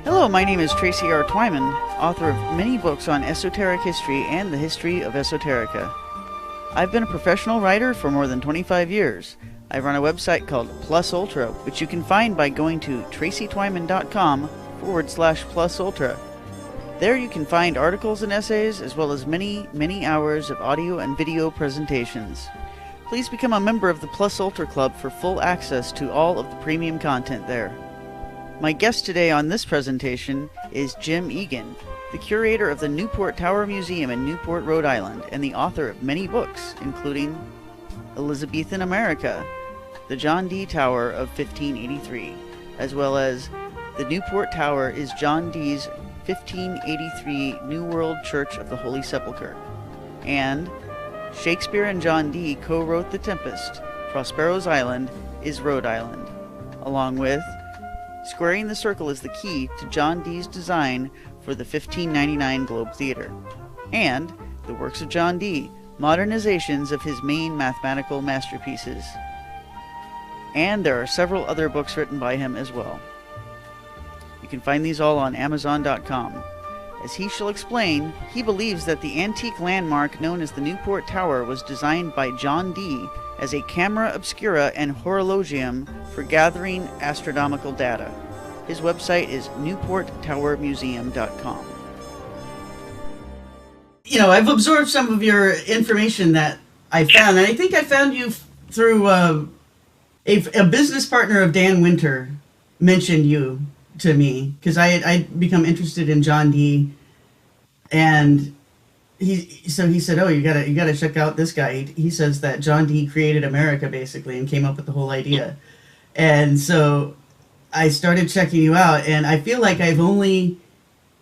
Hello, my name is Tracy R. Twyman, author of many books on esoteric history and the history of esoterica. I've been a professional writer for more than 25 years. I run a website called Plus Ultra, which you can find by going to tracytwyman.com/Plus Ultra. There you can find articles and essays, as well as many, many hours of audio and video presentations. Please become a member of the Plus Ultra Club for full access to all of the premium content there. My guest today on this presentation is Jim Egan, the curator of the Newport Tower Museum in Newport, Rhode Island, and the author of many books, including Elizabethan America, the John Dee Tower of 1583, as well as The Newport Tower is John Dee's 1583 New World Church of the Holy Sepulchre, and Shakespeare and John Dee co-wrote The Tempest, Prospero's Island is Rhode Island, along with Squaring the Circle is the key to John Dee's design for the 1599 Globe Theatre, and The Works of John Dee, modernizations of his main mathematical masterpieces. And there are several other books written by him as well. You can find these all on Amazon.com. As he shall explain, he believes that the antique landmark known as the Newport Tower was designed by John Dee as a camera obscura and horologium for gathering astronomical data. His website is newporttowermuseum.com. You know, I've absorbed some of your information that I found, and I think I found you through a business partner of Dan Winter mentioned you to me, because I'd become interested in John Dee, and he said, "Oh, you gotta check out this guy." He says that John Dee created America basically and came up with the whole idea, and so I started checking you out, and I feel like I've only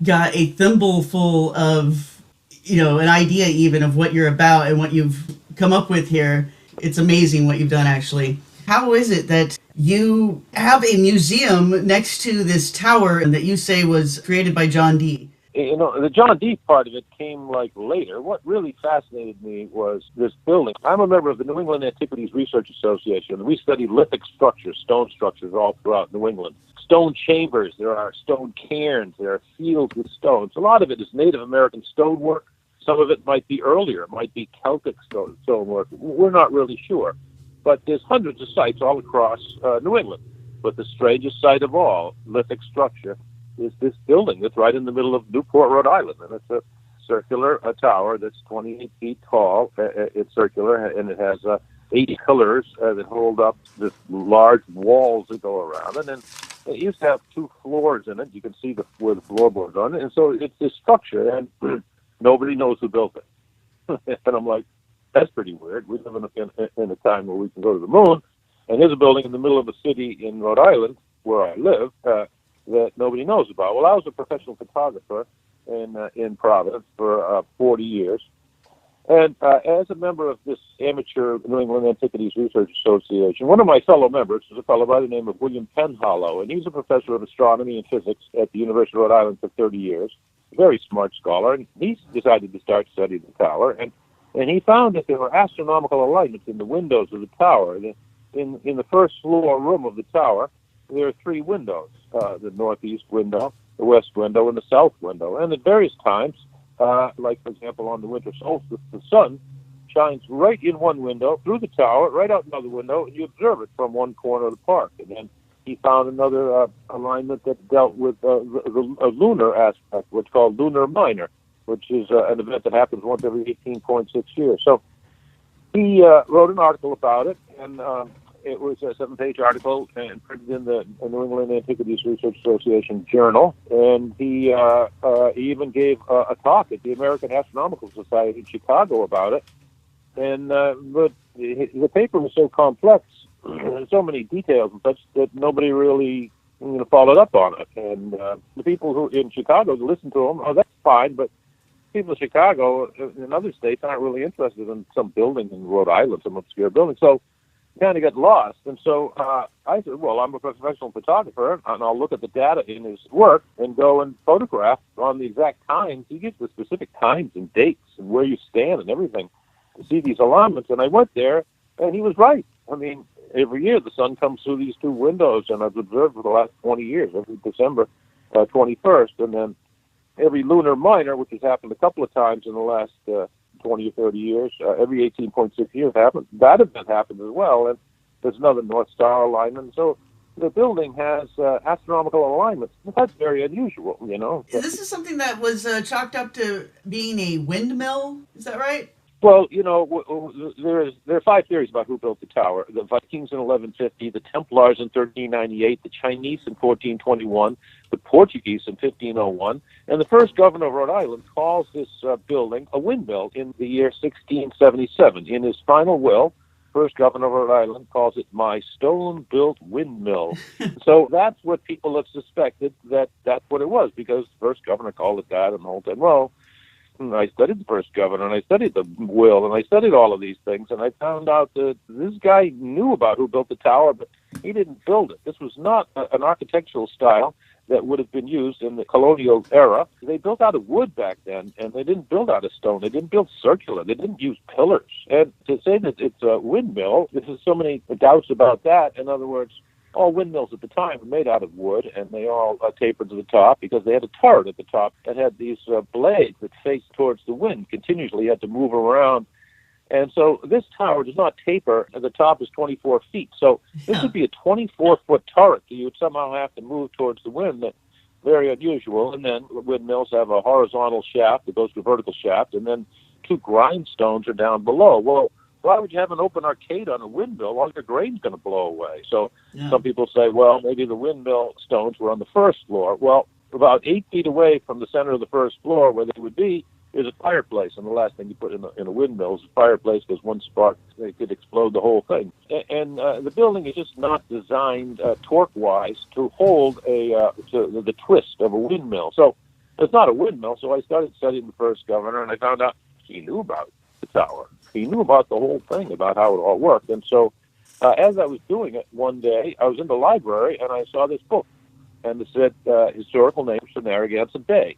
got a thimbleful of, an idea even of what you're about and what you've come up with here. It's amazing what you've done, actually. How is it that you have a museum next to this tower that you say was created by John Dee? The John Dee part of it came later. What really fascinated me was this building. I'm a member of the New England Antiquities Research Association. We study lithic structures, stone structures all throughout New England. Stone chambers, there are stone cairns, there are fields with stones. A lot of it is Native American stonework. Some of it might be earlier. It might be Celtic stonework. We're not really sure. But there's hundreds of sites all across New England. But the strangest site of all, lithic structure, is this building that's right in the middle of Newport, Rhode Island. And it's a circular tower that's 28 feet tall. It's circular, and it has 8 pillars that hold up the large walls that go around. And then it used to have 2 floors in it. You can see where the floorboards are on it. And so it's this structure, and nobody knows who built it. And I'm like, that's pretty weird. We live in a time where we can go to the moon, and there's a building in the middle of a city in Rhode Island, where I live, that nobody knows about. Well, I was a professional photographer in Providence for 40 years, and as a member of this amateur New England Antiquities Research Association, one of my fellow members is a fellow by the name of William Penhallow, and he's a professor of astronomy and physics at the University of Rhode Island for 30 years, a very smart scholar, and he decided to start studying the tower, and he found that there were astronomical alignments in the windows of the tower. In the first floor room of the tower, there are 3 windows, the northeast window, the west window, and the south window. And at various times, like, for example, on the winter solstice, the sun shines right in one window, through the tower, right out another window, and you observe it from one corner of the park. And then he found another alignment that dealt with the lunar aspect, what's called lunar minor, which is an event that happens once every 18.6 years. So he wrote an article about it, and it was a 7-page article and printed in the New England Antiquities Research Association Journal. And he even gave a talk at the American Astronomical Society in Chicago about it. And but the paper was so complex, so many details and such, that nobody really followed up on it. And the people who in Chicago listened to him, that's fine, but people in Chicago in other states aren't really interested in some building in Rhode Island, some obscure building. So kind of got lost. And so I said, well, I'm a professional photographer, and I'll look at the data in his work and go and photograph on the exact times. He gives the specific times and dates and where you stand and everything to see these alignments. And I went there, and he was right. I mean, every year the sun comes through these two windows, and I've observed for the last 20 years, every December 21st, and then every lunar minor, which has happened a couple of times in the last 20 or 30 years, every 18.6 years happened. That event happened as well, and there's another North Star alignment. So the building has astronomical alignments. That's very unusual, you know. This is something that was chalked up to being a windmill. Is that right? Well, you know, there are 5 theories about who built the tower. The Vikings in 1150, the Templars in 1398, the Chinese in 1421, the Portuguese in 1501, and the first governor of Rhode Island calls this building a windmill in the year 1677. In his final will, first governor of Rhode Island calls it my stone-built windmill. So that's what people have suspected, that's what it was, because the first governor called it that, and the whole time, well, I studied the first governor, and I studied the will, and I studied all of these things, and I found out that this guy knew about who built the tower, but he didn't build it. This was not an architectural style that would have been used in the colonial era. They built out of wood back then, and they didn't build out of stone. They didn't build circular. They didn't use pillars. And to say that it's a windmill, there's so many doubts about that. In other words, all windmills at the time were made out of wood, and they all tapered to the top because they had a turret at the top that had these blades that faced towards the wind. Continuously had to move around. And so this tower does not taper, and the top is 24 feet. So this would be a 24-foot turret. You would somehow have to move towards the wind. That's very unusual. And then windmills have a horizontal shaft that goes to a vertical shaft, and then 2 grindstones are down below. Well, why would you have an open arcade on a windmill? All your grain's going to blow away. So some people say, well, maybe the windmill stones were on the first floor. Well, about 8 feet away from the center of the first floor where they would be is a fireplace. And the last thing you put in a windmill is a fireplace, because one spark, they could explode the whole thing. And the building is just not designed torque-wise to hold to the twist of a windmill. So it's not a windmill. So I started studying the first governor, and I found out he knew about the tower. He knew about the whole thing, about how it all worked. And so as I was doing it one day, I was in the library, and I saw this book, and it said Historical Names for Narragansett Bay.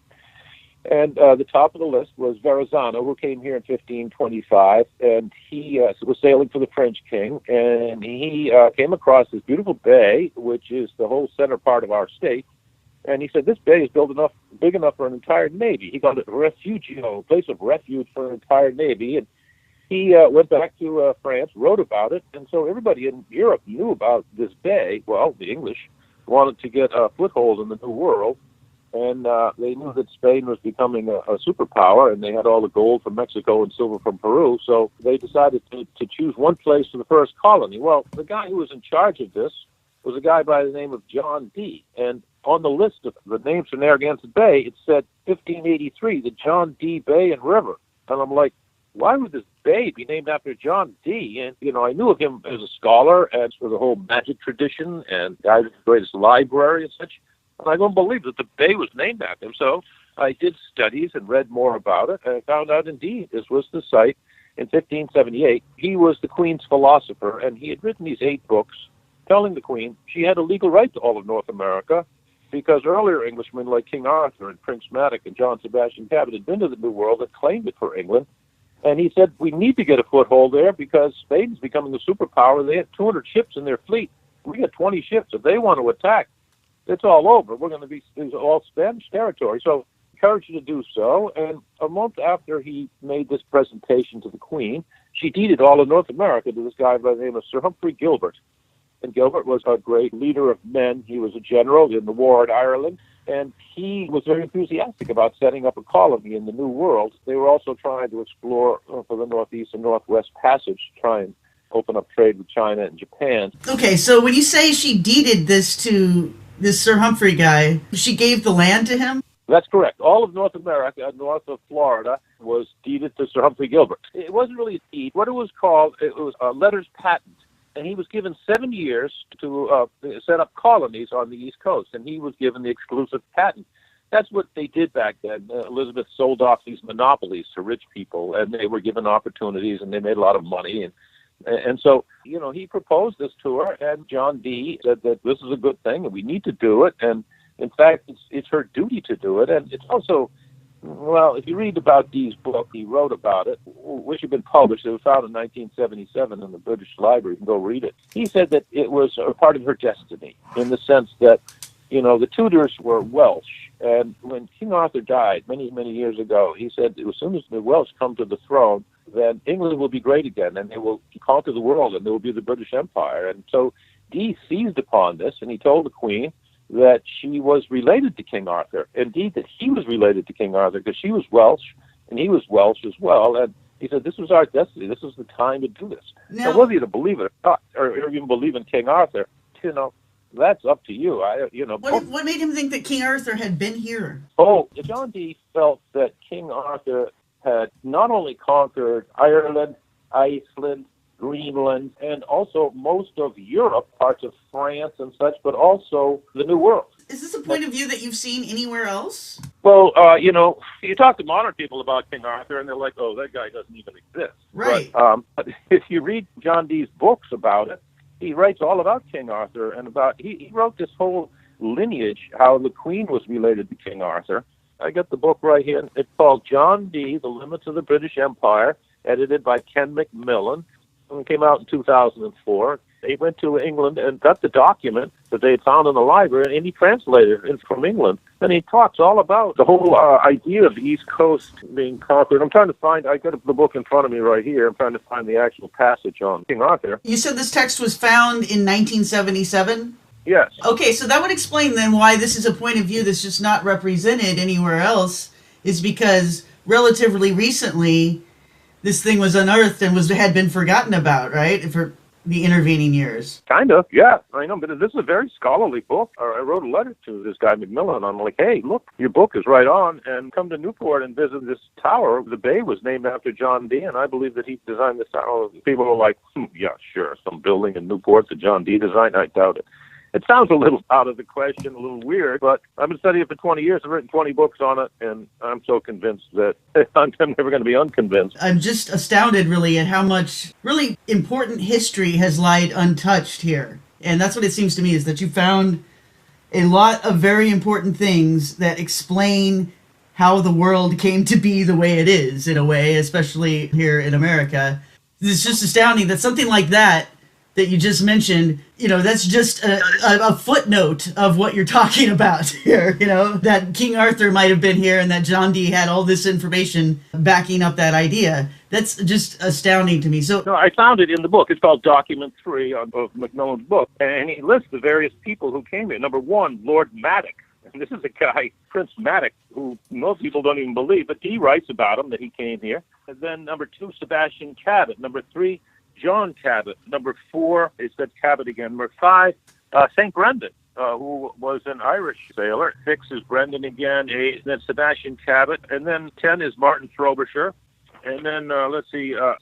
And the top of the list was Verrazano, who came here in 1525, and he was sailing for the French king, and he came across this beautiful bay, which is the whole center part of our state. And he said, this bay is big enough for an entire navy. He called it Refugio, a place of refuge for an entire navy. And he went back to France, wrote about it, and so everybody in Europe knew about this bay. Well, the English wanted to get a foothold in the New World, and they knew that Spain was becoming a superpower, and they had all the gold from Mexico and silver from Peru, so they decided to choose one place for the first colony. Well, the guy who was in charge of this was a guy by the name of John D., and on the list of the names for Narragansett Bay, it said 1583, the John D. Bay and River. And I'm like, why would this bay be named after John D.? And, you know, I knew of him as a scholar and for the whole magic tradition and guy with the greatest library and such. And I don't believe that the bay was named after him. So I did studies and read more about it, and I found out, indeed, this was the site in 1578. He was the Queen's philosopher, and he had written these 8 books telling the Queen she had a legal right to all of North America, because earlier Englishmen like King Arthur and Prince Madoc and John Sebastian Cabot had been to the New World and claimed it for England. And he said, we need to get a foothold there because Spain's becoming a superpower. They have 200 ships in their fleet. We got 20 ships. If they want to attack, it's all over. We're going to be all Spanish territory. So encouraged you to do so. And a month after he made this presentation to the Queen, she deeded all of North America to this guy by the name of Sir Humphrey Gilbert. And Gilbert was a great leader of men. He was a general in the war in Ireland, and he was very enthusiastic about setting up a colony in the New World. They were also trying to explore for the Northeast and Northwest Passage to try and open up trade with China and Japan. Okay, so when you say she deeded this to this Sir Humphrey guy, she gave the land to him? That's correct. All of North America, north of Florida, was deeded to Sir Humphrey Gilbert. It wasn't really a deed. What it was called, it was a letters patent. And he was given 7 years to set up colonies on the East Coast, and he was given the exclusive patent. That's what they did back then. Elizabeth sold off these monopolies to rich people, and they were given opportunities, and they made a lot of money, and And so, he proposed this to her, and John D. said that this is a good thing and we need to do it. And in fact, it's her duty to do it. And it's also, well, if you read about Dee's book, he wrote about it, which had been published. It was found in 1977 in the British Library. You can go read it. He said that it was a part of her destiny, in the sense that, the Tudors were Welsh. And when King Arthur died many, many years ago, he said, as soon as the Welsh come to the throne, then England will be great again, and they will conquer the world, and there will be the British Empire. And so Dee seized upon this, and he told the Queen that she was related to King Arthur. Indeed, that he was related to King Arthur, because she was Welsh, and he was Welsh as well. And he said, this was our destiny. This is the time to do this. Now, whether you believe it or not, or even believe in King Arthur, that's up to you. What made him think that King Arthur had been here? Oh, John Dee felt that King Arthur had not only conquered Ireland, Iceland, Greenland, and also most of Europe, parts of France and such, but also the New World. Is this a point of view that you've seen anywhere else? Well, you talk to modern people about King Arthur, and they're like, oh, that guy doesn't even exist. Right. But if you read John Dee's books about it, he writes all about King Arthur, and he wrote this whole lineage, how the Queen was related to King Arthur. I got the book right here. It's called John Dee, The Limits of the British Empire, edited by Ken Macmillan. It came out in 2004. He went to England and got the document that they had found in the library, and he translated it from England. And he talks all about the whole idea of the East Coast being conquered. I got the book in front of me right here. I'm trying to find the actual passage on King Arthur. You said this text was found in 1977? Yes. Okay, so that would explain then why this is a point of view that's just not represented anywhere else, is because relatively recently this thing was unearthed and had been forgotten about, right? For the intervening years. Kind of, yeah. I know, but this is a very scholarly book. I wrote a letter to this guy Macmillan. I'm like, hey, look, your book is right on, and come to Newport and visit this tower. The bay was named after John Dee, and I believe that he designed this tower. People are like, yeah, sure, some building in Newport that John Dee designed. I doubt it. It sounds a little out of the question, a little weird, but I've been studying it for 20 years. I've written 20 books on it, and I'm so convinced that I'm never going to be unconvinced. I'm just astounded, really, at how much really important history has lied untouched here. And that's what it seems to me, is that you found a lot of very important things that explain how the world came to be the way it is, in a way, especially here in America. It's just astounding that something like that you just mentioned, that's just a footnote of what you're talking about here, that King Arthur might have been here and that John Dee had all this information backing up that idea. That's just astounding to me. So no, I found it in the book. It's called Document 3 of Macmillan's book, and he lists the various people who came here. Number 1, Lord Maddox. And this is a guy, Prince Maddox, who most people don't even believe, but he writes about him, that he came here. And then number 2, Sebastian Cabot. Number 3, John Cabot. Number 4, it said Cabot again. Number 5, St. Brendan, who was an Irish sailor. 6 is Brendan again. 8, then Sebastian Cabot. And then 10 is Martin Frobisher. And then,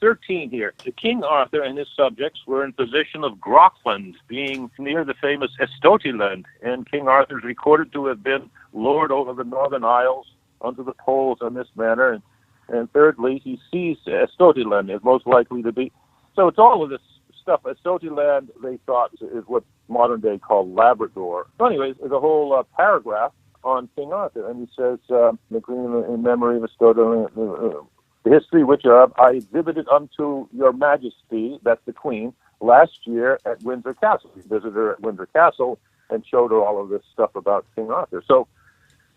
13 here. The King Arthur and his subjects were in possession of Grockland, being near the famous Estotiland. And King Arthur is recorded to have been lord over the Northern Isles, unto the Poles in this manner. And thirdly, he seized Estotiland, is most likely to be. So it's all of this stuff. Estotiland, they thought, is what modern day called Labrador. So anyways, there's a whole paragraph on King Arthur. And he says, the Queen in memory of Estotiland, the history which I exhibited unto your majesty, that's the Queen, last year at Windsor Castle. He visited her at Windsor Castle and showed her all of this stuff about King Arthur. So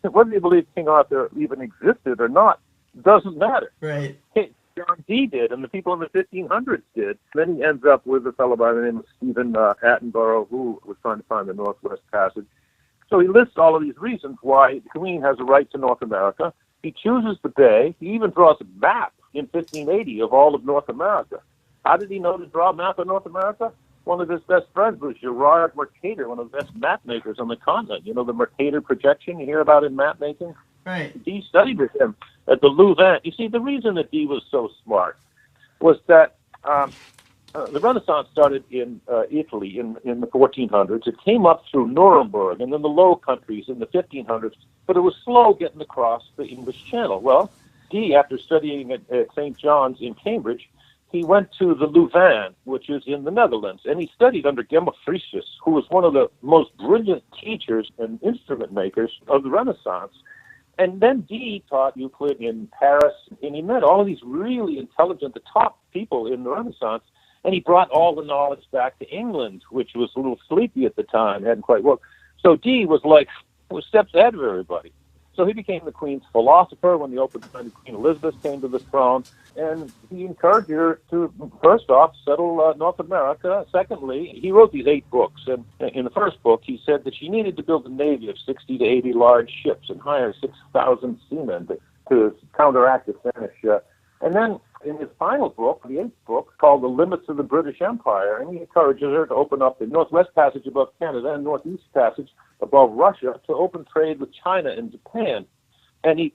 whether you believe King Arthur even existed or not doesn't matter. Right. John Dee did, and the people in the 1500s did. Then he ends up with a fellow by the name of Stephen Attenborough, who was trying to find the Northwest Passage. So he lists all of these reasons why the Queen has a right to North America. He chooses the bay. He even draws a map in 1580 of all of North America. How did he know to draw a map of North America? One of his best friends was Gerard Mercator, one of the best map makers on the continent. You know, the Mercator projection you hear about in map making? Right. Dee studied with him at the Louvain. You see, the reason that Dee was so smart was that the Renaissance started in Italy in the 1400s. It came up through Nuremberg and then the Low Countries in the 1500s, but it was slow getting across the English Channel. Well, Dee, after studying at St. John's in Cambridge, he went to the Louvain, which is in the Netherlands, and he studied under Gemoffricius, who was one of the most brilliant teachers and instrument makers of the Renaissance. And then Dee taught Euclid in Paris, and he met all of these really intelligent, the top people in the Renaissance, and he brought all the knowledge back to England, which was a little sleepy at the time, hadn't quite worked. So Dee was steps ahead of everybody. So he became the Queen's philosopher when the open time Queen Elizabeth came to the throne, and he encouraged her to, first off, settle North America. Secondly, he wrote these 8 books, and in the first book, he said that she needed to build a navy of 60 to 80 large ships and hire 6,000 seamen to counteract the Spanish. And then in his final book, the 8th book, called The Limits of the British Empire, and he encourages her to open up the Northwest Passage above Canada and Northeast Passage above Russia to open trade with China and Japan. And he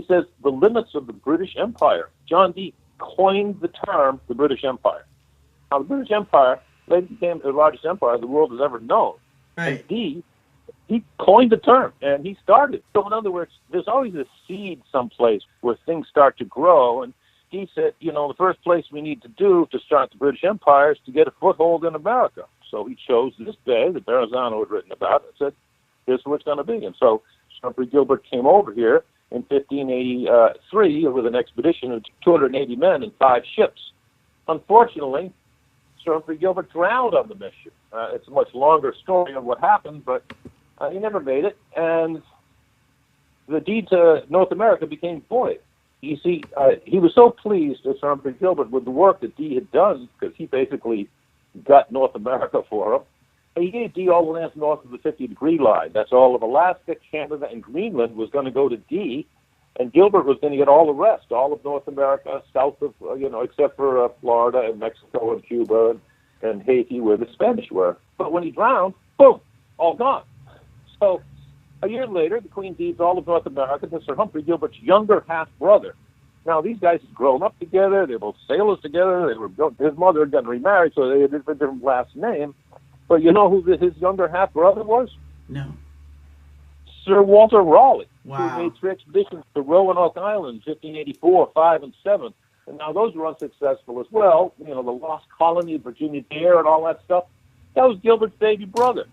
says, the limits of the British Empire. John Dee coined the term the British Empire. Now, the British Empire later became the largest empire the world has ever known. Right. And Dee, he coined the term, and he started. So in other words, there's always a seed someplace where things start to grow, and he said, the first place we need to do to start the British Empire is to get a foothold in America. So he chose this bay that Verrazano had written about and said, here's where it's going to be. And so Humphrey Gilbert came over here in 1583 with an expedition of 280 men and 5 ships. Unfortunately, Sir Humphrey Gilbert drowned on the mission. It's a much longer story of what happened, but he never made it. And the deed to North America became void. You see, he was so pleased, Sir Humphrey Gilbert, with the work that Dee had done, because he basically got North America for him. He gave Dee all the lands north of the 50-degree line. That's all of Alaska, Canada, and Greenland was going to go to Dee, and Gilbert was going to get all the rest, all of North America, south of, except for Florida and Mexico and Cuba and Haiti, where the Spanish were. But when he drowned, boom, all gone. So a year later, the Queen deeds all of North America to Sir Humphrey Gilbert's younger half-brother. Now, these guys had grown up together. They were both sailors together. His mother had gotten remarried, so they had a different last name. But you know who his younger half-brother was? No. Sir Walter Raleigh, Wow. who made 3 expeditions to Roanoke Island, 1584, 5, and 7. And now those were unsuccessful as well. The Lost Colony, Virginia Dare, and all that stuff. That was Gilbert's baby brother.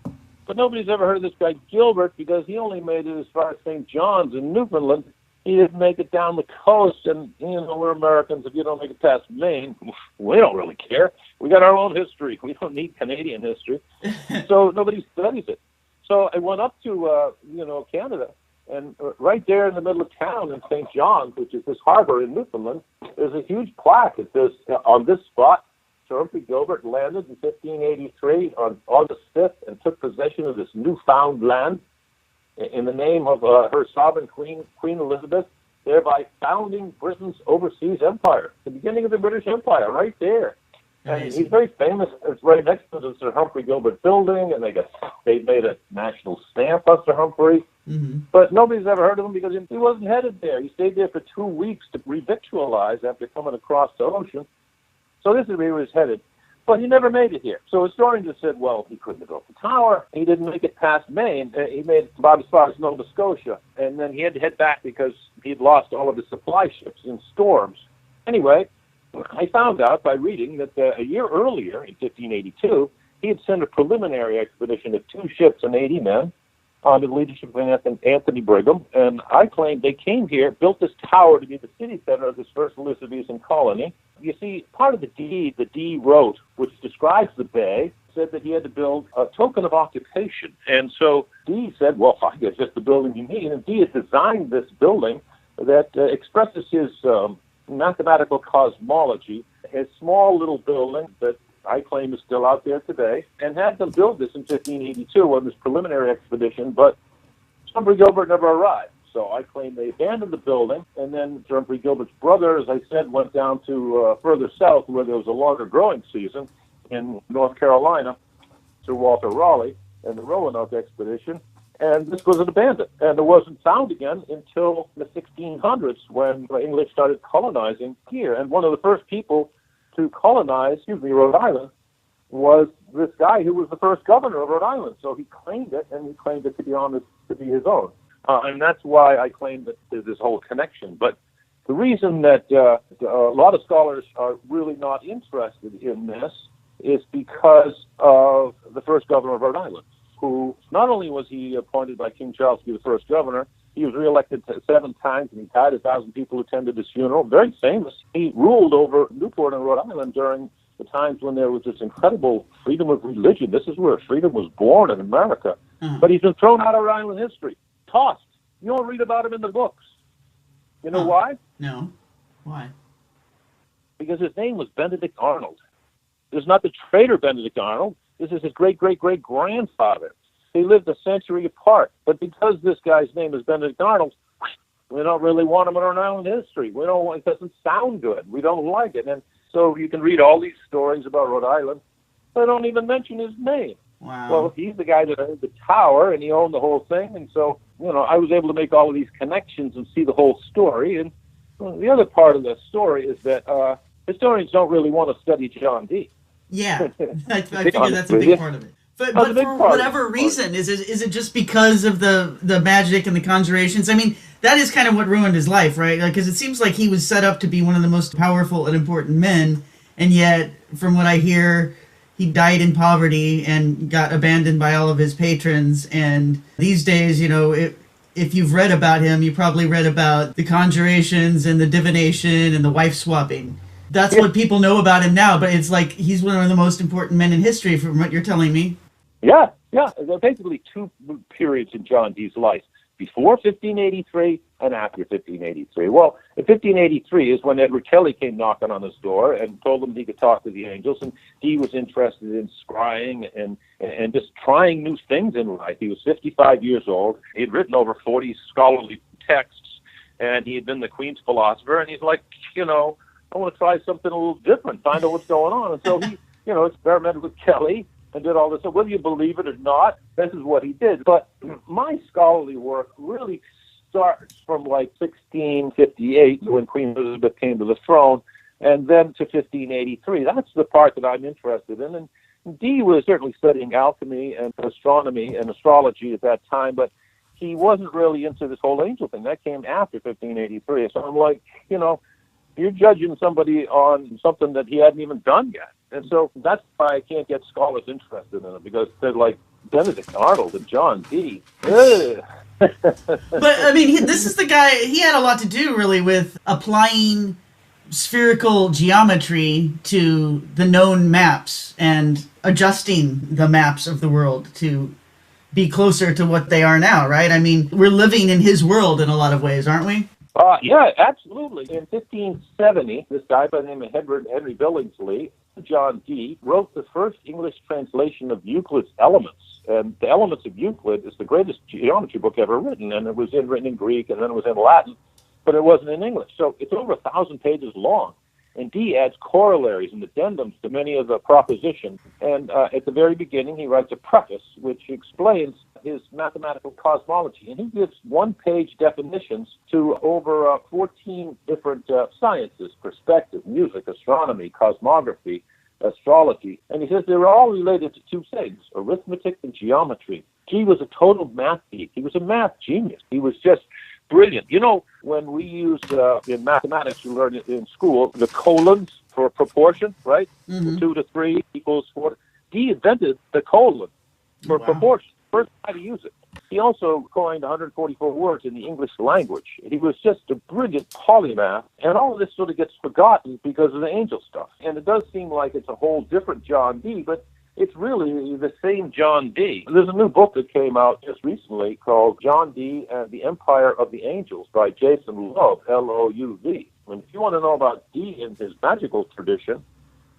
But nobody's ever heard of this guy Gilbert because he only made it as far as St. John's in Newfoundland. He didn't make it down the coast, and we're Americans. If you don't make it past Maine, we don't really care. We got our own history. We don't need Canadian history, so nobody studies it. So I went up to Canada, and right there in the middle of town in St. John's, which is this harbor in Newfoundland, there's a huge plaque that says, on this spot, Sir Humphrey Gilbert landed in 1583 on August 5th and took possession of this newfound land in the name of her sovereign Queen Elizabeth, thereby founding Britain's overseas empire, the beginning of the British Empire, right there. And he's very famous. It's right next to the Sir Humphrey Gilbert building, and they made a national stamp of Sir Humphrey. Mm-hmm. But nobody's ever heard of him because he wasn't headed there. He stayed there for 2 weeks to revictualize after coming across the ocean. So this is where he was headed. But he never made it here. So historians have said, well, he couldn't have built the tower. He didn't make it past Maine. He made it about as far as Nova Scotia. And then he had to head back because he'd lost all of his supply ships in storms. Anyway, I found out by reading that a year earlier, in 1582, he had sent a preliminary expedition of 2 ships and 80 men under the leadership of Anthony Brigham. And I claim they came here, built this tower to be the city center of this first Elizabethan colony. You see, part of the deed that Dee wrote, which describes the bay, said that he had to build a token of occupation. And so Dee said, well, I guess that's the building you need. And Dee has designed this building that expresses his mathematical cosmology, a small little building that I claim is still out there today, and had them build this in 1582 on this preliminary expedition, but Humphrey Gilbert never arrived. So I claim they abandoned the building, and then Humphrey Gilbert's brother, as I said, went down to further south where there was a longer growing season in North Carolina, Sir Walter Raleigh and the Roanoke expedition, and this was abandoned. And it wasn't found again until the 1600s when the English started colonizing here. And one of the first people to colonize, Rhode Island, was this guy who was the first governor of Rhode Island. So he claimed it, and he claimed it to be his own. And that's why I claim that there's this whole connection. But The reason that a lot of scholars are really not interested in this is because of the first governor of Rhode Island, who not only was he appointed by King Charles to be the first governor, he was reelected 7 times, and he died. 1,000 people attended his funeral. Very famous. He ruled over Newport and Rhode Island during the times when there was this incredible freedom of religion. This is where freedom was born in America. But he's been thrown out of Rhode Island history, tossed. You don't read about him in the books. You know why? No. Why? Because his name was Benedict Arnold. This is not the traitor Benedict Arnold. This is his great-great-great-grandfather. They lived a century apart. But because this guy's name is Benedict Arnold, we don't really want him in Rhode Island history. We don't want, it doesn't sound good. We don't like it. And so you can read all these stories about Rhode Island, but don't even mention his name. Wow. Well, he's the guy that owned the tower, and he owned the whole thing. And so, I was able to make all of these connections and see the whole story. And the other part of the story is that historians don't really want to study John Dee. Yeah, I figure that's a big part of it. But for whatever reason, is it just because of the magic and the conjurations? I mean, that is kind of what ruined his life, right? Because it seems like he was set up to be one of the most powerful and important men, and yet, from what I hear, he died in poverty and got abandoned by all of his patrons. And these days, if you've read about him, you probably read about the conjurations and the divination and the wife swapping. That's what people know about him now, but it's like he's one of the most important men in history from what you're telling me. Yeah. There are basically 2 periods in John Dee's life, before 1583 and after 1583. Well, in 1583 is when Edward Kelly came knocking on his door and told him he could talk to the angels, and Dee was interested in scrying and just trying new things in life. He was 55 years old. He had written over 40 scholarly texts, and he had been the Queen's philosopher, and he's like, I want to try something a little different, find out what's going on. And so he, experimented with Kelly and did all this. So whether you believe it or not, this is what he did. But my scholarly work really starts from like 1658, when Queen Elizabeth came to the throne, and then to 1583. That's the part that I'm interested in. And Dee was certainly studying alchemy and astronomy and astrology at that time, but he wasn't really into this whole angel thing. That came after 1583. So I'm like, you're judging somebody on something that he hadn't even done yet. And so that's why I can't get scholars interested in it, because they're like Benedict Arnold and John Dee. But, I mean, this is the guy, he had a lot to do, really, with applying spherical geometry to the known maps and adjusting the maps of the world to be closer to what they are now, right? I mean, we're living in his world in a lot of ways, aren't we? Yeah, absolutely. In 1570, this guy by the name of Henry Billingsley, John Dee, wrote the first English translation of Euclid's Elements. And the Elements of Euclid is the greatest geometry book ever written, and it was written in Greek, and then it was in Latin, but it wasn't in English. So it's over 1,000 pages long. And Dee adds corollaries and addendums to many of the propositions. And at the very beginning, he writes a preface which explains his mathematical cosmology. And he gives 1-page definitions to over 14 different sciences: perspective, music, astronomy, cosmography, astrology. And he says they're all related to 2 things: arithmetic and geometry. Dee was a total math geek. He was a math genius. He was just brilliant. When we use in mathematics, we learn it in school, the colons for proportion, right? Mm-hmm. 2 to 3 equals 4. Dee invented the colon for proportion. First time to use it. He also coined 144 words in the English language. He was just a brilliant polymath, and all of this sort of gets forgotten because of the angel stuff. And it does seem like it's a whole different John Dee, but it's really the same John Dee. There's a new book that came out just recently called John Dee and the Empire of the Angels by Jason Love, L-O-U-V. And if you want to know about Dee and his magical tradition,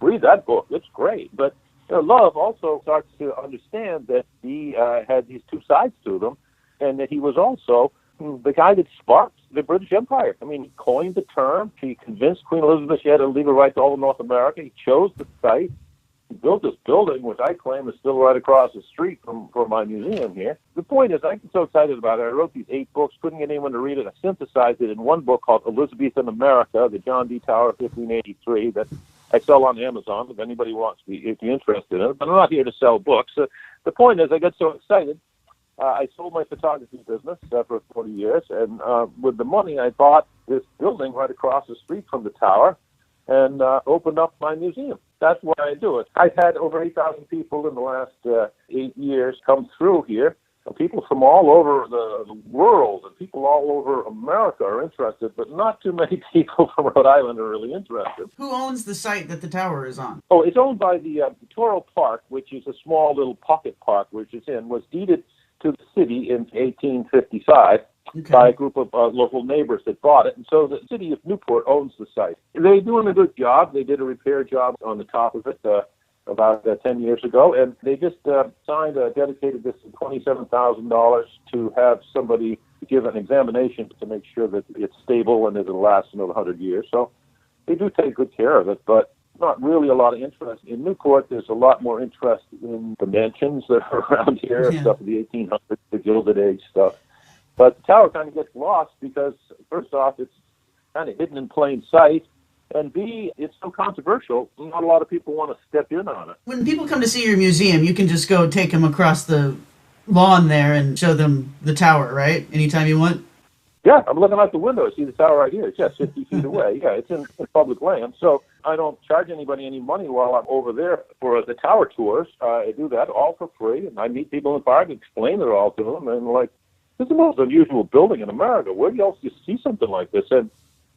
read that book. It's great. But Love also starts to understand that Dee had these 2 sides to them, and that he was also the guy that sparked the British Empire. I mean, he coined the term. He convinced Queen Elizabeth she had a legal right to all of North America. He chose the site. He built this building, which I claim is still right across the street from my museum here. The point is, I get so excited about it. I wrote these 8 books, couldn't get anyone to read it. I synthesized it in one book called Elizabethan America, the John Dee Tower of 1583, that I sell on Amazon if anybody wants to be interested in it. But I'm not here to sell books. The point is, I got so excited, I sold my photography business for 40 years, and with the money, I bought this building right across the street from the tower and opened up my museum. That's why I do it. I've had over 8,000 people in the last 8 years come through here. People from all over the world and people all over America are interested, but not too many people from Rhode Island are really interested. Who owns the site that the tower is on? Oh, it's owned by the Toro Park, which is a small little pocket park, which it's in, was deeded to the city in 1855 by a group of local neighbors that bought it. And so the city of Newport owns the site. They're doing a good job. They did a repair job on the top of it about 10 years ago, and they just dedicated this $27,000 to have somebody give an examination to make sure that it's stable and it'll last another 100 years. So they do take good care of it, but not really a lot of interest. In Newport, there's a lot more interest in the mansions that are around here, stuff of the 1800s, the Gilded Age stuff. But the tower kind of gets lost because, first off, it's kind of hidden in plain sight, and B, it's so controversial, not a lot of people want to step in on it. When people come to see your museum, you can just go take them across the lawn there and show them the tower, right? Anytime you want? Yeah, I'm looking out the window. I see the tower right here. It's just 50 feet away. Yeah, it's in public land. So I don't charge anybody any money while I'm over there for the tower tours. I do that all for free, and I meet people in the park and explain it all to them. And, like, this is the most unusual building in America. Where else do you see something like this? And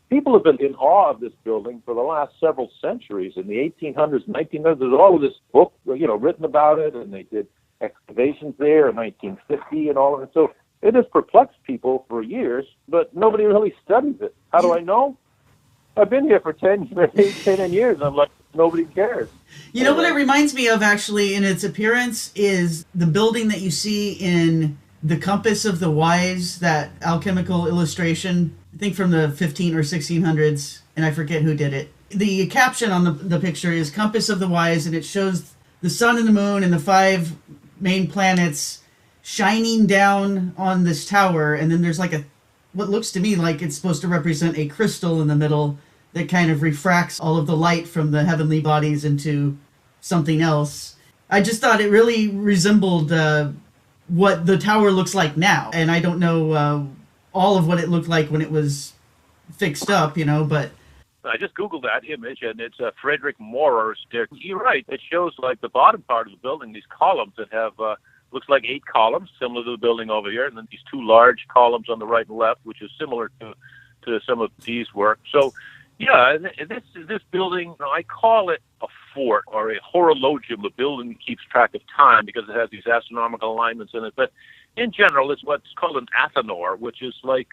people have been in awe of this building for the last several centuries. In the 1800s, 1900s, there's all of this book, written about it, and they did excavations there in 1950 and all of it. So it has perplexed people for years, but nobody really studies it. How do I know? I've been here for 10 years, and I'm like, nobody cares. You know what it reminds me of, actually, in its appearance, is the building that you see in The Compass of the Wise, that alchemical illustration, I think from the 15 or 1600s, and I forget who did it. The caption on the picture is Compass of the Wise, and it shows the sun and the moon and the 5 main planets shining down on this tower, and then there's like what looks to me like it's supposed to represent a crystal in the middle that kind of refracts all of the light from the heavenly bodies into something else. I just thought it really resembled what the tower looks like now, and I don't know all of what it looked like when it was fixed up, but I just Googled that image, and it's Frederick Maurer's stick. You're right. It shows, like, the bottom part of the building, these columns that have looks like 8 columns, similar to the building over here, and then these 2 large columns on the right and left, which is similar to some of these work. So, yeah, this building, I call it a fort or a horologium, a building that keeps track of time because it has these astronomical alignments in it. But in general, it's what's called an athanor, which is like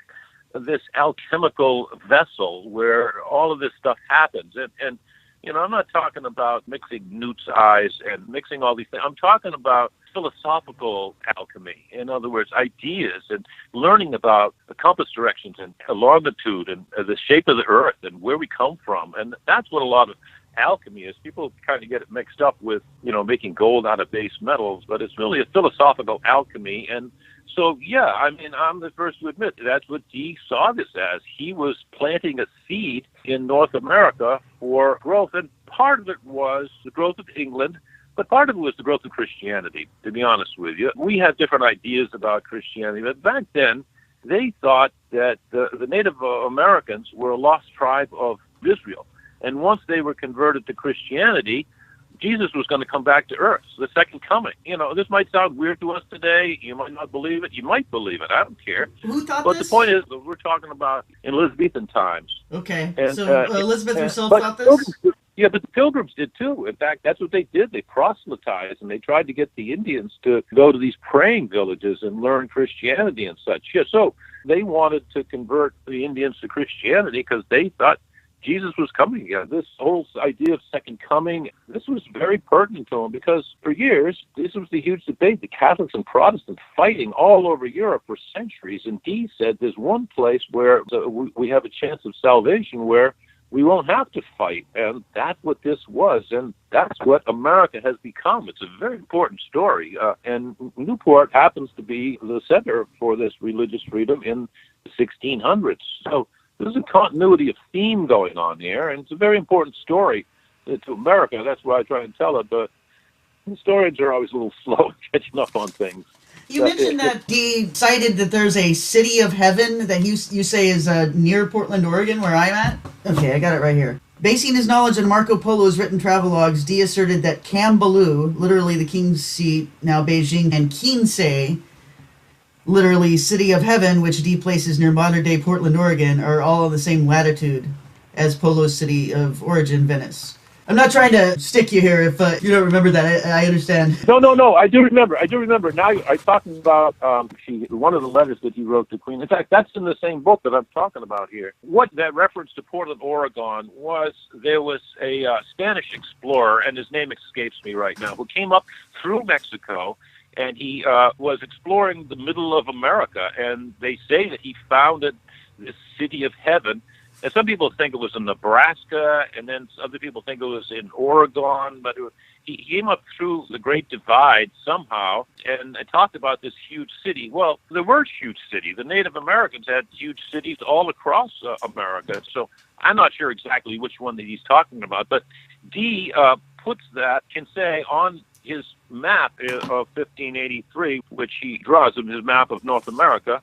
this alchemical vessel where all of this stuff happens. And I'm not talking about mixing newt's eyes and mixing all these things. I'm talking about philosophical alchemy. In other words, ideas and learning about the compass directions and longitude and the shape of the earth and where we come from. And that's what a lot of alchemy is. People kind of get it mixed up with, making gold out of base metals, but it's really a philosophical alchemy. And so, yeah, I mean, I'm the first to admit that's what Dee saw this as. He was planting a seed in North America for growth, and part of it was the growth of England, but part of it was the growth of Christianity, to be honest with you. We have different ideas about Christianity, but back then, they thought that the Native Americans were a lost tribe of Israel. And once they were converted to Christianity, Jesus was going to come back to earth, the second coming. This might sound weird to us today. You might not believe it. You might believe it. I don't care. Who thought this? But the point is that we're talking about in Elizabethan times. Okay. And, so Elizabeth herself thought this? Yeah, but the Pilgrims did too. In fact, that's what they did. They proselytized, and they tried to get the Indians to go to these praying villages and learn Christianity and such. Yeah, so they wanted to convert the Indians to Christianity because they thought Jesus was coming again. This whole idea of second coming, this was very pertinent to them because for years, this was the huge debate. The Catholics and Protestants fighting all over Europe for centuries. And Dee said there's one place where we have a chance of salvation where we won't have to fight. And that's what this was. And that's what America has become. It's a very important story. And Newport happens to be the center for this religious freedom in the 1600s. So there's a continuity of theme going on here, and it's a very important story to America. That's why I try and tell it, but historians are always a little slow catching up on things. You mentioned that D cited that there's a city of heaven that you say is near Portland, Oregon, where I'm at. Okay, I got it right here. Basing his knowledge on Marco Polo's written travelogues, D asserted that Kambaloo, literally the king's seat, now Beijing, and Kinsay, literally city of heaven, which D places near modern-day Portland, Oregon, are all on the same latitude as Polo's city of origin, Venice. I'm not trying to stick you here if you don't remember that. I understand. No. I do remember. Now I'm talking about one of the letters that he wrote to Queen. In fact, that's in the same book that I'm talking about here. What that reference to Portland, Oregon was, there was a Spanish explorer, and his name escapes me right now, who came up through Mexico, and he was exploring the middle of America, and they say that he founded this city of heaven. And some people think it was in Nebraska, and then other people think it was in Oregon. But he came up through the Great Divide somehow, and I talked about this huge city. Well, there were huge cities. The Native Americans had huge cities all across America. So I'm not sure exactly which one that he's talking about. But D puts that, can say, on his map of 1583, which he draws in his map of North America.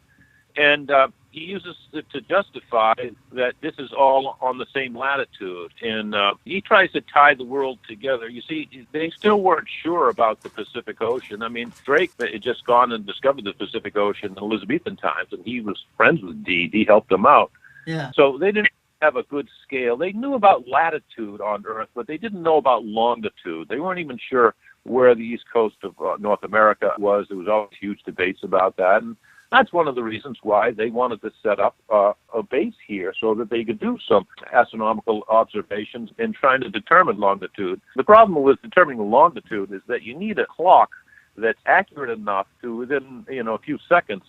And he uses it to justify that this is all on the same latitude. And he tries to tie the world together. You see, they still weren't sure about the Pacific Ocean. I mean, Drake had just gone and discovered the Pacific Ocean in Elizabethan times, and he was friends with D. D helped them out. Yeah. So they didn't have a good scale. They knew about latitude on Earth, but they didn't know about longitude. They weren't even sure where the east coast of North America was. There was always huge debates about that. And that's one of the reasons why they wanted to set up a base here so that they could do some astronomical observations in trying to determine longitude. The problem with determining longitude is that you need a clock that's accurate enough to, within a few seconds,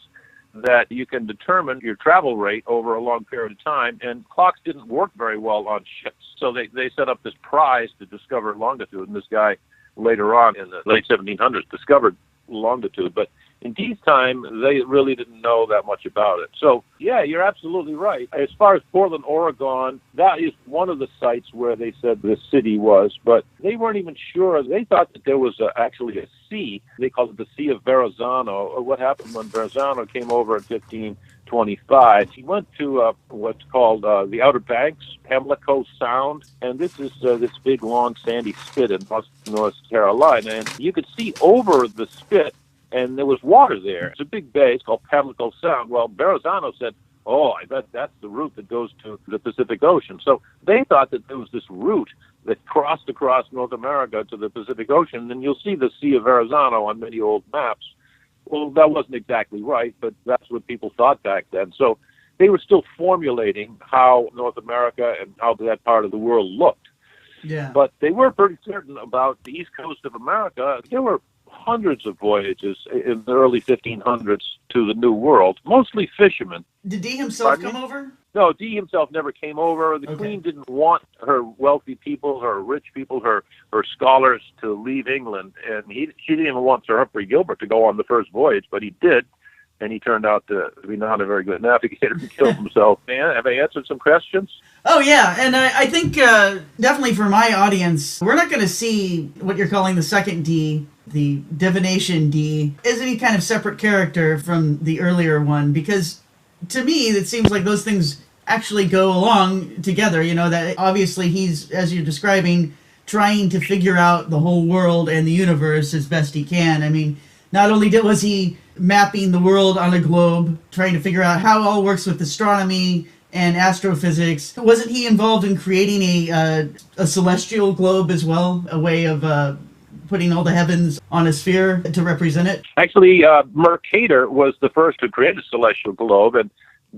that you can determine your travel rate over a long period of time. And clocks didn't work very well on ships, so they set up this prize to discover longitude. And this guy later on in the late 1700s discovered longitude, but in D's time, they really didn't know that much about it. So, yeah, you're absolutely right. As far as Portland, Oregon, that is one of the sites where they said the city was, but they weren't even sure. They thought that there was actually a sea. They called it the Sea of Verrazano. What happened when Verrazano came over in 1525? He went to what's called the Outer Banks, Pamlico Sound, and this is this big, long, sandy spit in North Carolina. And you could see over the spit, and there was water there. It's a big bay. It's called Pamlico Sound. Well, Verrazano said, oh, I bet that's the route that goes to the Pacific Ocean. So they thought that there was this route that crossed across North America to the Pacific Ocean, and you'll see the Sea of Verrazano on many old maps. Well, that wasn't exactly right, but that's what people thought back then. So they were still formulating how North America and how that part of the world looked. Yeah. But they were pretty certain about the east coast of America. There were hundreds of voyages in the early 1500s to the New World, mostly fishermen. Did D himself come over? No, D himself never came over. The Queen didn't want her wealthy people, her rich people, her scholars to leave England, and she didn't even want Sir Humphrey Gilbert to go on the first voyage, but he did, and he turned out to be not a very good navigator and killed himself. Man, have I answered some questions? Oh, yeah, and I think definitely for my audience, we're not going to see what you're calling the second D, the divination D, as any kind of separate character from the earlier one, because to me, it seems like those things actually go along together, that obviously he's, as you're describing, trying to figure out the whole world and the universe as best he can. I mean, not only was he mapping the world on a globe, trying to figure out how it all works with astronomy and astrophysics, wasn't he involved in creating a celestial globe as well, a way of putting all the heavens on a sphere to represent it? Actually, Mercator was the first to create a celestial globe, and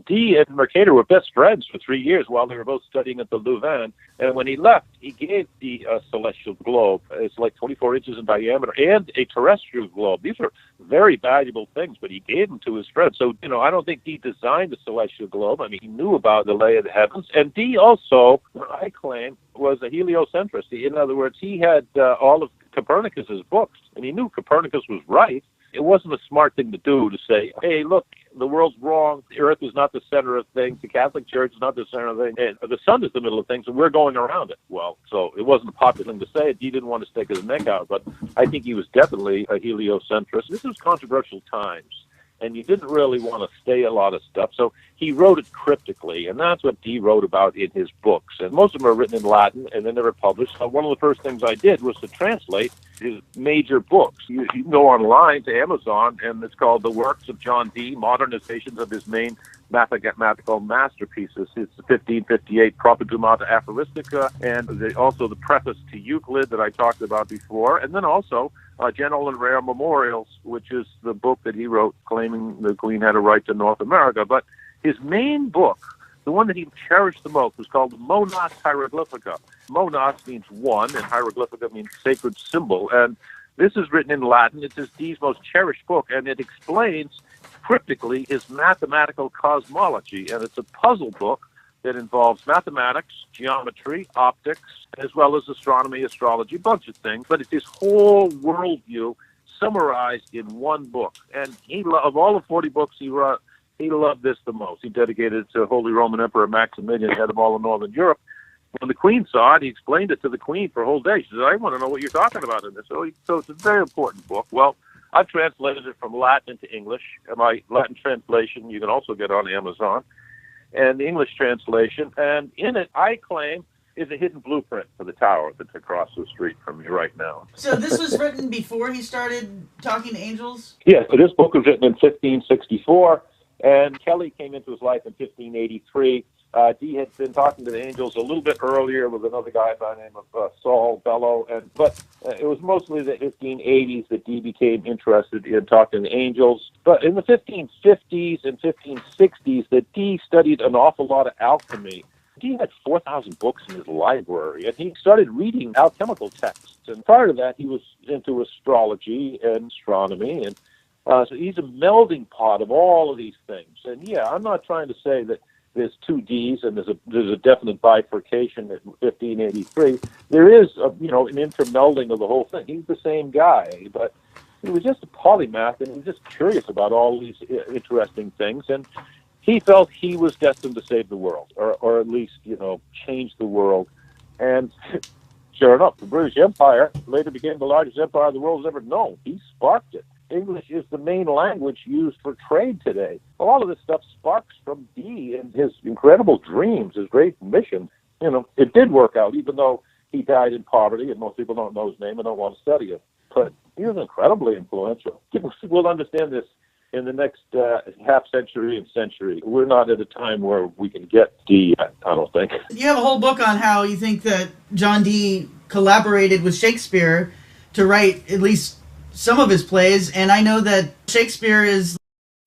D and Mercator were best friends for 3 years while they were both studying at the Louvain. And when he left, he gave the celestial globe. It's like 24 inches in diameter, and a terrestrial globe. These are very valuable things, but he gave them to his friends. So, I don't think D designed the celestial globe. I mean, he knew about the lay of the heavens. And D also, I claim, was a heliocentrist. In other words, he had all of Copernicus's books, and he knew Copernicus was right. It wasn't a smart thing to do to say, hey, look, the world's wrong. The earth is not the center of things. The Catholic Church is not the center of things. And the sun is the middle of things, and we're going around it. Well, so it wasn't a popular thing to say. He didn't want to stick his neck out, but I think he was definitely a heliocentrist. This was controversial times, and you didn't really want to say a lot of stuff. So he wrote it cryptically, and that's what Dee wrote about in his books. And most of them are written in Latin, and they're never published. So one of the first things I did was to translate his major books. You can go online to Amazon, and it's called The Works of John Dee, Modernizations of His Main Mathematical Masterpieces. It's the 1558 Propadumata Aphoristica, and also the preface to Euclid that I talked about before, and then also General and Rare Memorials, which is the book that he wrote claiming the Queen had a right to North America. But his main book, the one that he cherished the most, was called Monas Hieroglyphica. Monas means one, and hieroglyphica means sacred symbol. And this is written in Latin. It's Dee's most cherished book, and it explains cryptically his mathematical cosmology. And it's a puzzle book that involves mathematics, geometry, optics, as well as astronomy, astrology, a bunch of things. But it's his whole worldview summarized in one book. And of all the 40 books he wrote, he loved this the most. He dedicated it to Holy Roman Emperor Maximilian, head of all of Northern Europe. When the Queen saw it, he explained it to the Queen for a whole day. She said, I want to know what you're talking about in this. So it's a very important book. Well, I've translated it from Latin into English. My Latin translation you can also get on Amazon, and the English translation. And in it, I claim, is a hidden blueprint for the tower that's across the street from me right now. So this was written before he started talking to angels? Yes, so this book was written in 1564. And Kelly came into his life in 1583. Dee had been talking to the angels a little bit earlier with another guy by the name of Saul Bellow. But it was mostly the 1580s that Dee became interested in talking to the angels. But in the 1550s and 1560s, that Dee studied an awful lot of alchemy. Dee had 4,000 books in his library, and he started reading alchemical texts. And prior to that, he was into astrology and astronomy, and so he's a melding pot of all of these things. And yeah, I'm not trying to say that there's two D's and there's a definite bifurcation at 1583. There is an intermelding of the whole thing. He's the same guy, but he was just a polymath, and he was just curious about all these interesting things. And he felt he was destined to save the world, or at least change the world. And sure enough, the British Empire later became the largest empire the world has ever known. He sparked it. English is the main language used for trade today. All of this stuff sparks from Dee and his incredible dreams, his great mission. It did work out, even though he died in poverty, and most people don't know his name and don't want to study it. But he was incredibly influential. People will understand this in the next half century and century. We're not at a time where we can get Dee yet, I don't think. You have a whole book on how you think that John Dee collaborated with Shakespeare to write at least some of his plays, and I know that Shakespeare is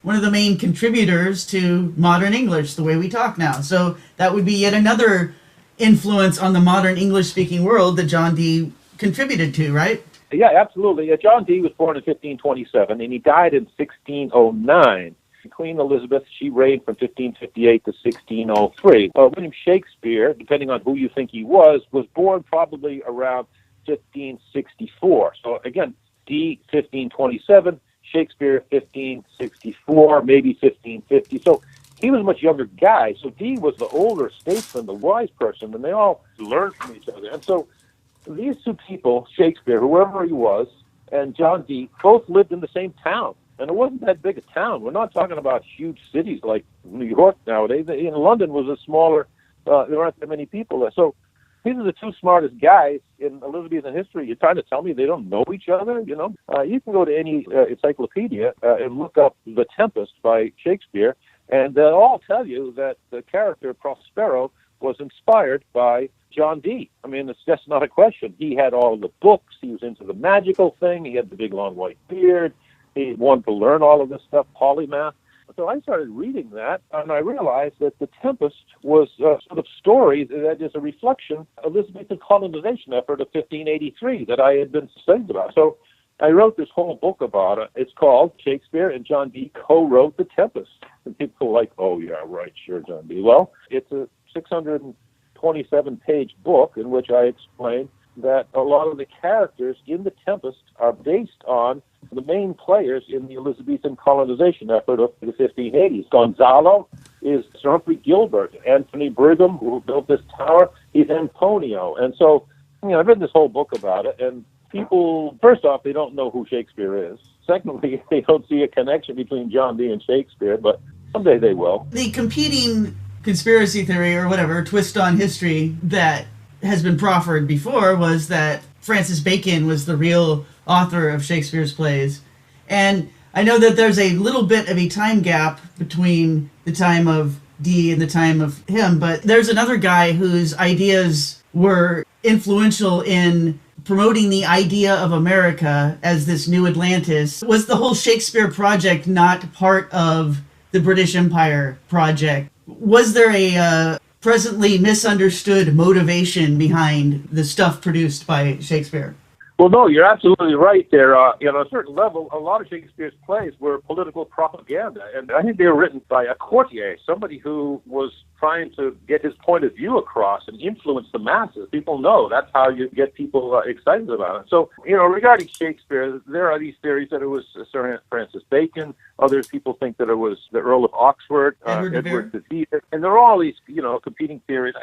one of the main contributors to modern English, the way we talk now. So that would be yet another influence on the modern English-speaking world that John Dee contributed to, right? Yeah, absolutely. John Dee was born in 1527, and he died in 1609. Queen Elizabeth, she reigned from 1558 to 1603. William Shakespeare, depending on who you think he was born probably around 1564. So again, Dee 1527, Shakespeare 1564, maybe 1550. So he was a much younger guy. So Dee was the older statesman, the wise person, and they all learned from each other. And so these two people, Shakespeare, whoever he was, and John Dee, both lived in the same town. And it wasn't that big a town. We're not talking about huge cities like New York nowadays. In London was a smaller, there aren't that many people there. So these are the two smartest guys in Elizabethan history. You're trying to tell me they don't know each other? You can go to any encyclopedia and look up The Tempest by Shakespeare, and they'll all tell you that the character Prospero was inspired by John Dee. I mean, it's just not a question. He had all the books. He was into the magical thing. He had the big, long, white beard. He wanted to learn all of this stuff, polymath. So I started reading that, and I realized that The Tempest was a sort of story that is a reflection of Elizabethan colonization effort of 1583 that I had been studying about. So I wrote this whole book about it. It's called Shakespeare and John Dee Co-Wrote The Tempest. And people are like, oh, yeah, right, sure, John Dee. Well, it's a 627-page book in which I explain that a lot of the characters in The Tempest are based on the main players in the Elizabethan colonization effort of the 1580s. Gonzalo is Sir Humphrey Gilbert. Anthony Brigham, who built this tower, he's Antonio. And so, I've written this whole book about it, and people, first off, they don't know who Shakespeare is. Secondly, they don't see a connection between John Dee and Shakespeare, but someday they will. The competing conspiracy theory or whatever, twist on history that has been proffered before was that Francis Bacon was the real author of Shakespeare's plays. And I know that there's a little bit of a time gap between the time of Dee and the time of him, but there's another guy whose ideas were influential in promoting the idea of America as this new Atlantis. Was the whole Shakespeare project not part of the British Empire project? Was there a presently misunderstood motivation behind the stuff produced by Shakespeare? Well, no, you're absolutely right there. On a certain level, a lot of Shakespeare's plays were political propaganda, and I think they were written by a courtier, somebody who was trying to get his point of view across and influence the masses. People know that's how you get people excited about it. So, regarding Shakespeare, there are these theories that it was Sir Francis Bacon. Other people think that it was the Earl of Oxford, Edward de Vere. And there are all these, competing theories.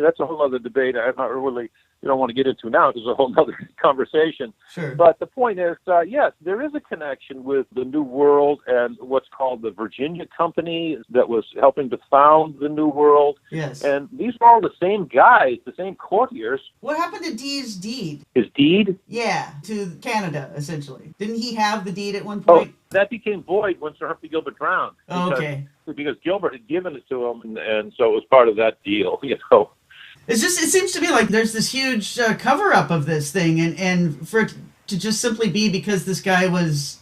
That's a whole other debate. I'm not really... don't want to get into now. There's a whole other conversation. Sure. But the point is, yes, there is a connection with the New World and what's called the Virginia Company that was helping to found the New World. Yes. And these were all the same guys, the same courtiers. What happened to Dee's deed? His deed? Yeah, to Canada, essentially. Didn't he have the deed at one Oh, point? that became void when Sir Humphrey Gilbert drowned. Okay. Because Gilbert had given it to him, and so it was part of that deal, It seems to me like there's this huge cover-up of this thing, and for it to just simply be because this guy was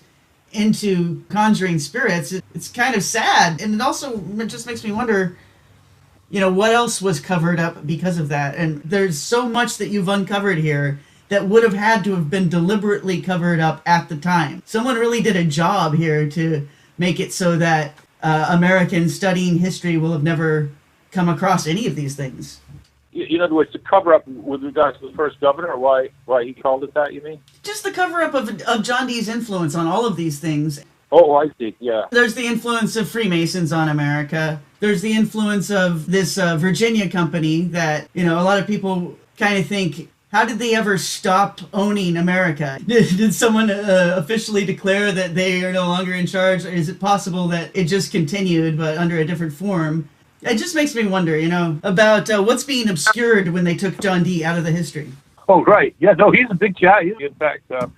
into conjuring spirits, it's kind of sad. And it just makes me wonder, what else was covered up because of that? And there's so much that you've uncovered here that would have had to have been deliberately covered up at the time. Someone really did a job here to make it so that Americans studying history will have never come across any of these things. In other words, to cover up with regards to the first governor, or why he called it that, you mean? Just the cover-up of John Dee's influence on all of these things. Oh, I see, yeah. There's the influence of Freemasons on America. There's the influence of this Virginia company that, a lot of people kind of think, how did they ever stop owning America? Did someone officially declare that they are no longer in charge? Or is it possible that it just continued, but under a different form? It just makes me wonder, about what's being obscured when they took John Dee out of the history. Oh, right. Yeah, no, he's a big guy. In fact, a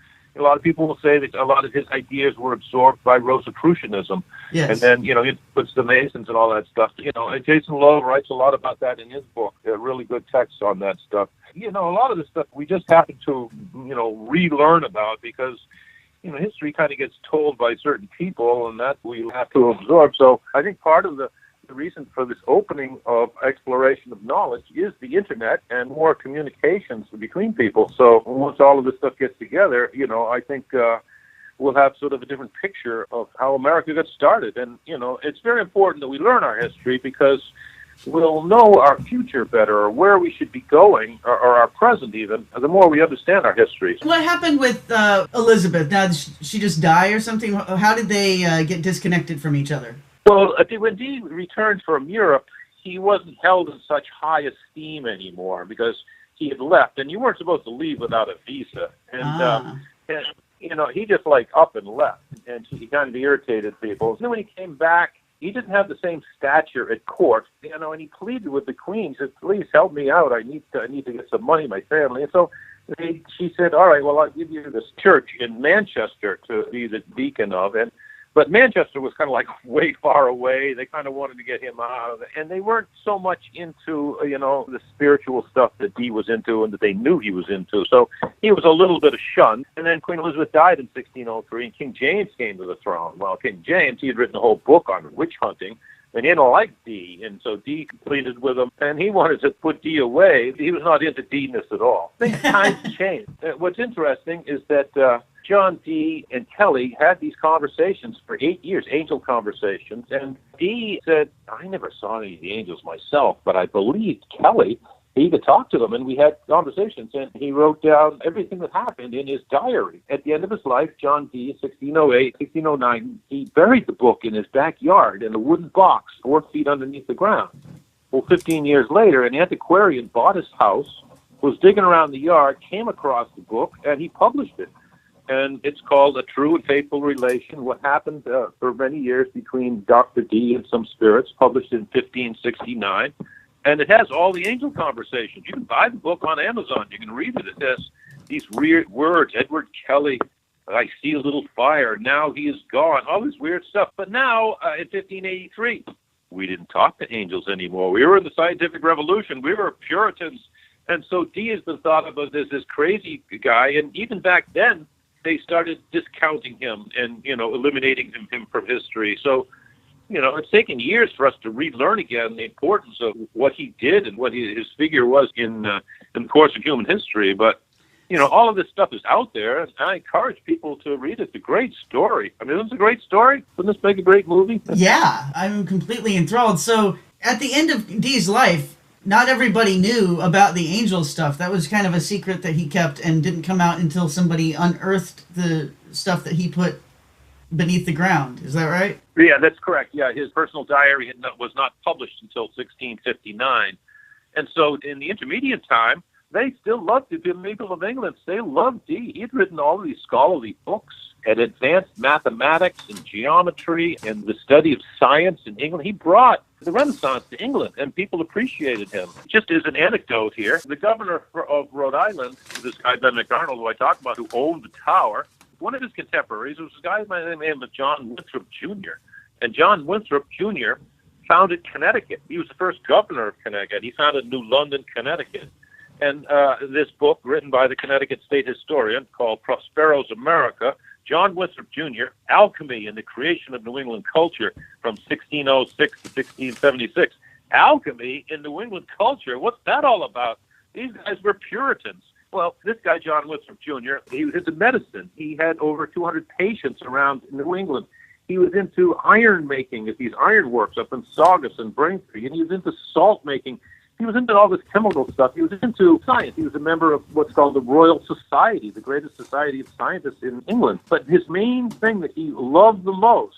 lot of people will say that a lot of his ideas were absorbed by Rosicrucianism. Yes. And then, he puts the Masons and all that stuff. And Jason Lowe writes a lot about that in his book. Really good texts on that stuff. A lot of the stuff we just happen to, relearn about because, history kind of gets told by certain people, and that we have to absorb. So I think part of the reason for this opening of exploration of knowledge is the internet and more communications between people. So once all of this stuff gets together, I think we'll have sort of a different picture of how America got started. And, it's very important that we learn our history because we'll know our future better or where we should be going or our present even, the more we understand our history. What happened with Elizabeth? Now, did she just die or something? How did they get disconnected from each other? Well, I think when Dee returned from Europe, he wasn't held in such high esteem anymore because he had left, and you weren't supposed to leave without a visa. And he just up and left, and he kind of irritated people. And then when he came back, he didn't have the same stature at court, and he pleaded with the Queen. He said, "Please help me out. I need to get some money, my family." And so she said, "All right, well, I'll give you this church in Manchester to be the deacon of." But Manchester was kind of way far away. They kind of wanted to get him out of it. And they weren't so much into, the spiritual stuff that Dee was into and that they knew he was into. So he was a little bit shunned. And then Queen Elizabeth died in 1603 and King James came to the throne. Well, King James, he had written a whole book on witch hunting. And he didn't like Dee. And so Dee pleaded with him. And he wanted to put Dee away. He was not into Dee-ness at all. Things times changed. What's interesting is that John Dee and Kelly had these conversations for 8 years, angel conversations, and Dee said, "I never saw any of the angels myself, but I believed Kelly." he could talk to them, and we had conversations, and he wrote down everything that happened in his diary. At the end of his life, John Dee, 1608, 1609, he buried the book in his backyard in a wooden box 4 feet underneath the ground. Well, 15 years later, an antiquarian bought his house, was digging around the yard, came across the book, and he published it. And it's called A True and Faithful Relation, What Happened for Many Years Between Dr. Dee and Some Spirits, published in 1569. And it has all the angel conversations. You can buy the book on Amazon. You can read it. It has these weird words. Edward Kelly, I see a little fire. Now he is gone. All this weird stuff. But now, in 1583, we didn't talk to angels anymore. We were in the scientific revolution. We were Puritans. And so Dee has been thought of as this crazy guy. And even back then, they started discounting him and, eliminating him from history. So, it's taken years for us to relearn again the importance of what he did and what his figure was in the course of human history. But, all of this stuff is out there, and I encourage people to read it. It's a great story. I mean, isn't it a great story? Wouldn't this make a great movie? Yeah, I'm completely enthralled. So, at the end of Dee's life, not everybody knew about the angel stuff. That was kind of a secret that he kept and didn't come out until somebody unearthed the stuff that he put beneath the ground. Is that right? Yeah, that's correct. Yeah, his personal diary was not published until 1659. And so in the intermediate time, they still loved it. The people of England, they loved Dee. He had written all of these scholarly books and advanced mathematics and geometry and the study of science in England. He brought the Renaissance to England, and people appreciated him. Just as an anecdote here, the governor of Rhode Island, this guy Ben McDonald, who I talked about, who owned the tower, one of his contemporaries was a guy by the name of John Winthrop Jr. And John Winthrop Jr. founded Connecticut. He was the first governor of Connecticut. He founded New London, Connecticut. And this book, written by the Connecticut state historian called Prospero's America, John Winthrop Jr., Alchemy and the Creation of New England Culture from 1606 to 1676. Alchemy in New England culture, what's that all about? These guys were Puritans. Well, this guy, John Winthrop Jr., he was into medicine. He had over 200 patients around New England. He was into iron making at these ironworks up in Saugus and Braintree, and he was into salt making. He was into all this chemical stuff. He was into science. He was a member of what's called the Royal Society, the greatest society of scientists in England. But his main thing that he loved the most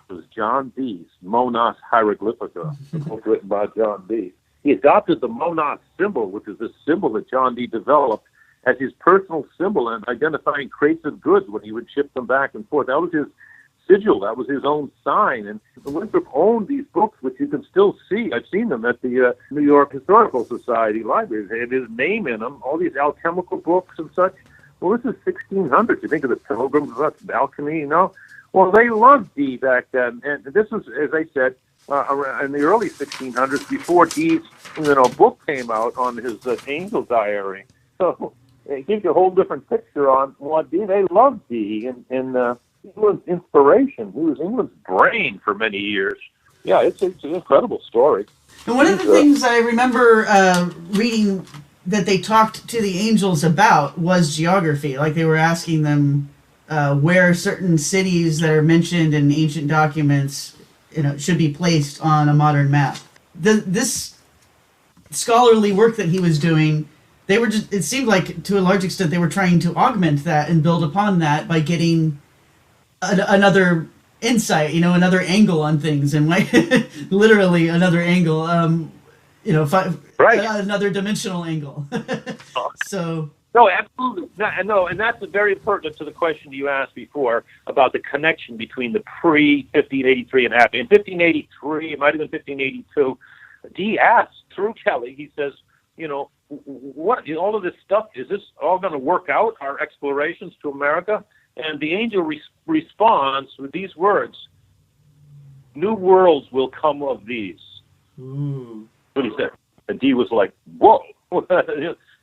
was John Dee's Monas Hieroglyphica, a book written by John Dee. He adopted the Monas symbol, which is the symbol that John Dee developed, as his personal symbol and identifying crates of goods when he would ship them back and forth. That was his sigil. That was his own sign. And Winthrop owned these books, which you can still see. I've seen them at the New York Historical Society library. They have his name in them, all these alchemical books and such. Well, this is 1600s. You think of the Pilgrims, that's alchemy, Well, they loved Dee back then. And this was, as I said, in the early 1600s, before Dee's book came out on his angel diary. So it gives you a whole different picture on what Dee. They loved Dee, and England's inspiration. He was England's brain for many years. Yeah, it's an incredible story. And one of the things I remember reading that they talked to the angels about was geography. Like they were asking them where certain cities that are mentioned in ancient documents should be placed on a modern map. This scholarly work that he was doing, it seemed like to a large extent they were trying to augment that and build upon that by getting another insight, another angle on things, and literally another angle, another dimensional angle. So. No, absolutely. No, and that's very pertinent to the question you asked before about the connection between the pre-1583 and after. In 1583, it might have been 1582, Dee asked through Kelly, he says, what, all of this stuff, is this all going to work out, our explorations to America? And the angel responds with these words, "New worlds will come of these." Ooh. What he said. And Dee was like, whoa.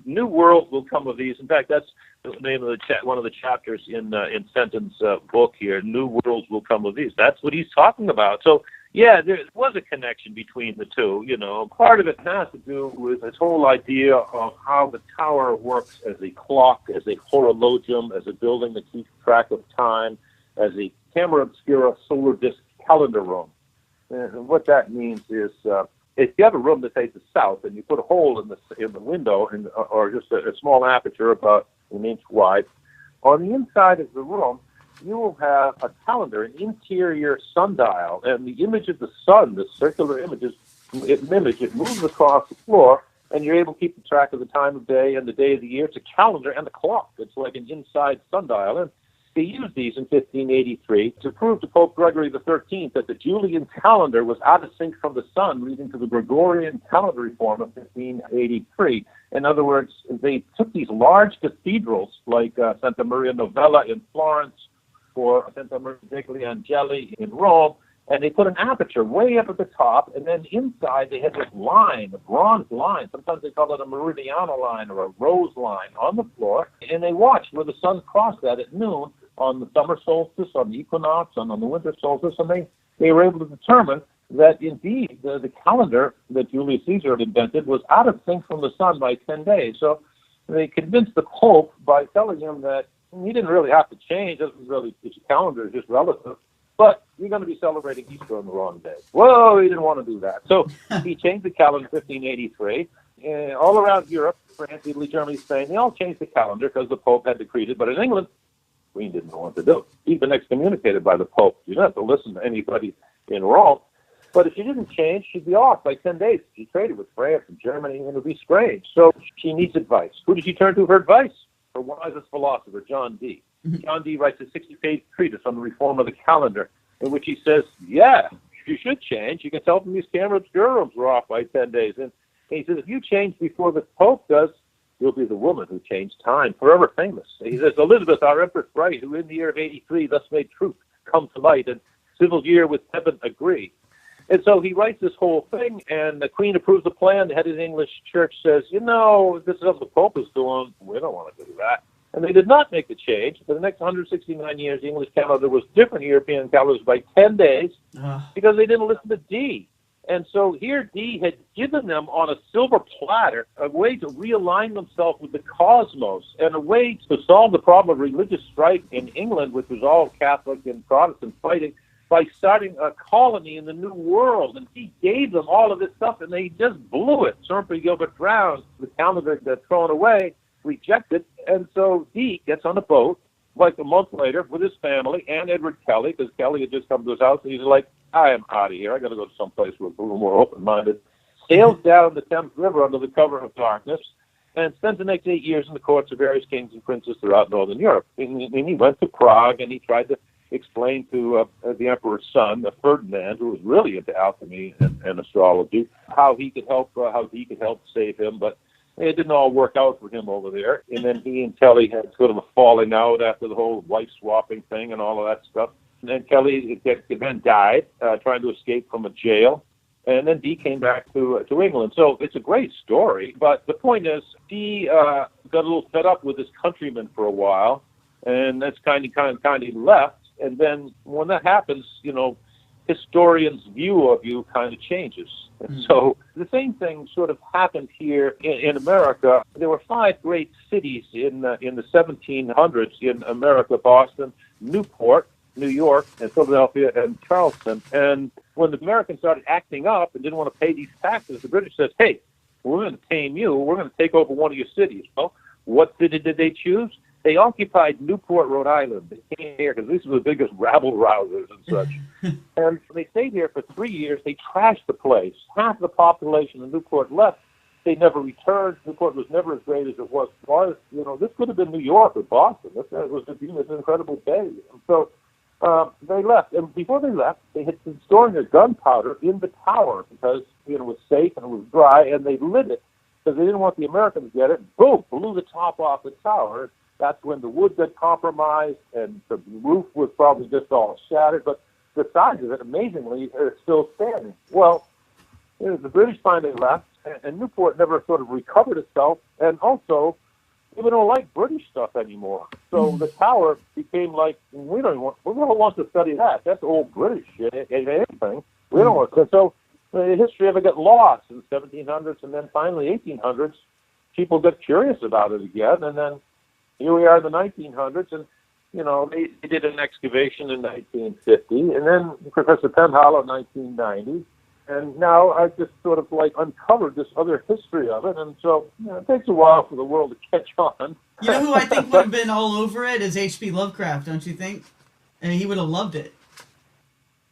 New worlds will come of these. In fact, that's the name of one of the chapters in Fenton's book here. New worlds will come of these. That's what he's talking about. So, yeah, there was a connection between the two. Part of it has to do with this whole idea of how the tower works as a clock, as a horologium, as a building that keeps track of time, as a camera obscura solar disk calendar room. And what that means is if you have a room that faces south and you put a hole in the window or just a small aperture about an inch wide, on the inside of the room, you will have a calendar, an interior sundial, and the image of the sun, the circular images, it moves across the floor, and you're able to keep track of the time of day and the day of the year. It's a calendar and a clock. It's like an inside sundial. And they used these in 1583 to prove to Pope Gregory XIII that the Julian calendar was out of sync from the sun, leading to the Gregorian calendar reform of 1583. In other words, they took these large cathedrals like Santa Maria Novella in Florence or Santa Maria degli Angeli in Rome, and they put an aperture way up at the top, and then inside they had this line, a bronze line. Sometimes they call it a meridiana line or a rose line on the floor, and they watched where the sun crossed that at noon on the summer solstice, on the equinox, and on the winter solstice, and they were able to determine that indeed the calendar that Julius Caesar had invented was out of sync from the sun by 10 days. So they convinced the Pope by telling him that he didn't really have to change. His calendar is just relative. But you're going to be celebrating Easter on the wrong day. Whoa, he didn't want to do that. So he changed the calendar in 1583. All around Europe, France, Italy, Germany, Spain, they all changed the calendar because the Pope had decreed it. But in England, the Queen didn't know what to do. She'd been excommunicated by the Pope. You don't have to listen to anybody in Rome. But if she didn't change, she'd be off by 10 days. She traded with France and Germany, and it would be strange. So she needs advice. Who did she turn to for advice? Her wisest philosopher, John Dee. John Dee writes a 60-page treatise on the reform of the calendar, in which he says, yeah, you should change. You can tell from these camera obscurums were off by 10 days. And he says, if you change before the Pope does, you'll be the woman who changed time, forever famous. He says, Elizabeth, our Empress bright, who in the year of 83 thus made truth come to light, and civil year with heaven agree. And so he writes this whole thing, and the Queen approves the plan. The head of the English Church says, this is what the Pope is doing. We don't want to do that. And they did not make the change. For the next 169 years, the English calendar was different European calendars by 10 days because they didn't listen to Dee. And so here Dee had given them on a silver platter a way to realign themselves with the cosmos and a way to solve the problem of religious strife in England, which was all Catholic and Protestant fighting, by starting a colony in the New World. And he gave them all of this stuff, and they just blew it. Sir Humphrey Gilbert Brown, the calendar got thrown away, rejected, and so Dee gets on a boat like a month later with his family and Edward Kelly, because Kelly had just come to his house, and he's like, I am out of here. I got to go to some place where we're a little more open-minded. Sails down the Thames River under the cover of darkness and spent the next 8 years in the courts of various kings and princes throughout Northern Europe. And he went to Prague, and he tried to explain to the emperor's son, Ferdinand, who was really into alchemy and astrology, how he could help save him, but it didn't all work out for him over there. And then he and Kelly had sort of a falling out after the whole wife-swapping thing and all of that stuff. And then Kelly then died trying to escape from a jail. And then Dee came back to England. So it's a great story. But the point is, Dee got a little fed up with his countrymen for a while, and that's kind of left. And then when that happens, historians' view of you kind of changes. And so the same thing sort of happened here in America. There were 5 great cities in the 1700s in America: Boston, Newport, New York, and Philadelphia, and Charleston. And when the Americans started acting up and didn't want to pay these taxes, the British said, hey, we're going to tame you. We're going to take over one of your cities. Well, what city did they choose? They occupied Newport, Rhode Island. They came here because these were the biggest rabble-rousers and such. And they stayed here for 3 years. They trashed the place. Half the population of Newport left. They never returned. Newport was never as great as it was. This could have been New York or Boston. This was an incredible day. And so they left. And before they left, they had been storing their gunpowder in the tower because it was safe and it was dry, and they lit it because they didn't want the Americans to get it. Boom, blew the top off the tower. That's when the wood got compromised, and the roof was probably just all shattered. But the sides of it, amazingly, is still standing. Well, the British finally left, and Newport never sort of recovered itself. And also, we don't like British stuff anymore. So the tower became like, who wants to study that? That's old British shit, anything. We don't want to. So the history of it got lost in the 1700s, and then finally 1800s. People got curious about it again, and then here we are in the 1900s, and, they did an excavation in 1950, and then Professor Penhallow in 1990, And now I've just sort of like uncovered this other history of it, and so it takes a while for the world to catch on. You know who I think would have been all over it is H.P. Lovecraft, don't you think? And he would have loved it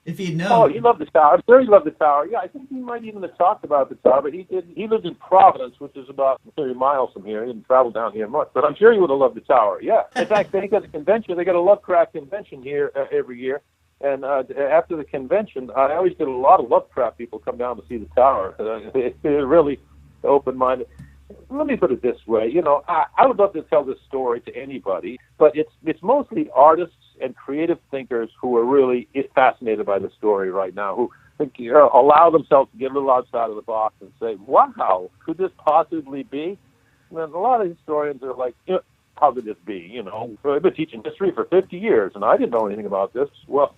if he'd known. Oh, he loved the tower. I'm sure he loved the tower. Yeah, I think he might even have talked about the tower, but he did. He lived in Providence, which is about 30 miles from here. He didn't travel down here much, but I'm sure he would have loved the tower. Yeah. In fact, they got a convention. They got a Lovecraft convention here every year. And after the convention, I always get a lot of Lovecraft people come down to see the tower. They're really open-minded. Let me put it this way. I would love to tell this story to anybody, but it's mostly artists and creative thinkers who are really fascinated by the story right now, who allow themselves to get a little outside of the box and say, wow, could this possibly be? And a lot of historians are like, how could this be? I've been teaching history for 50 years, and I didn't know anything about this. Well,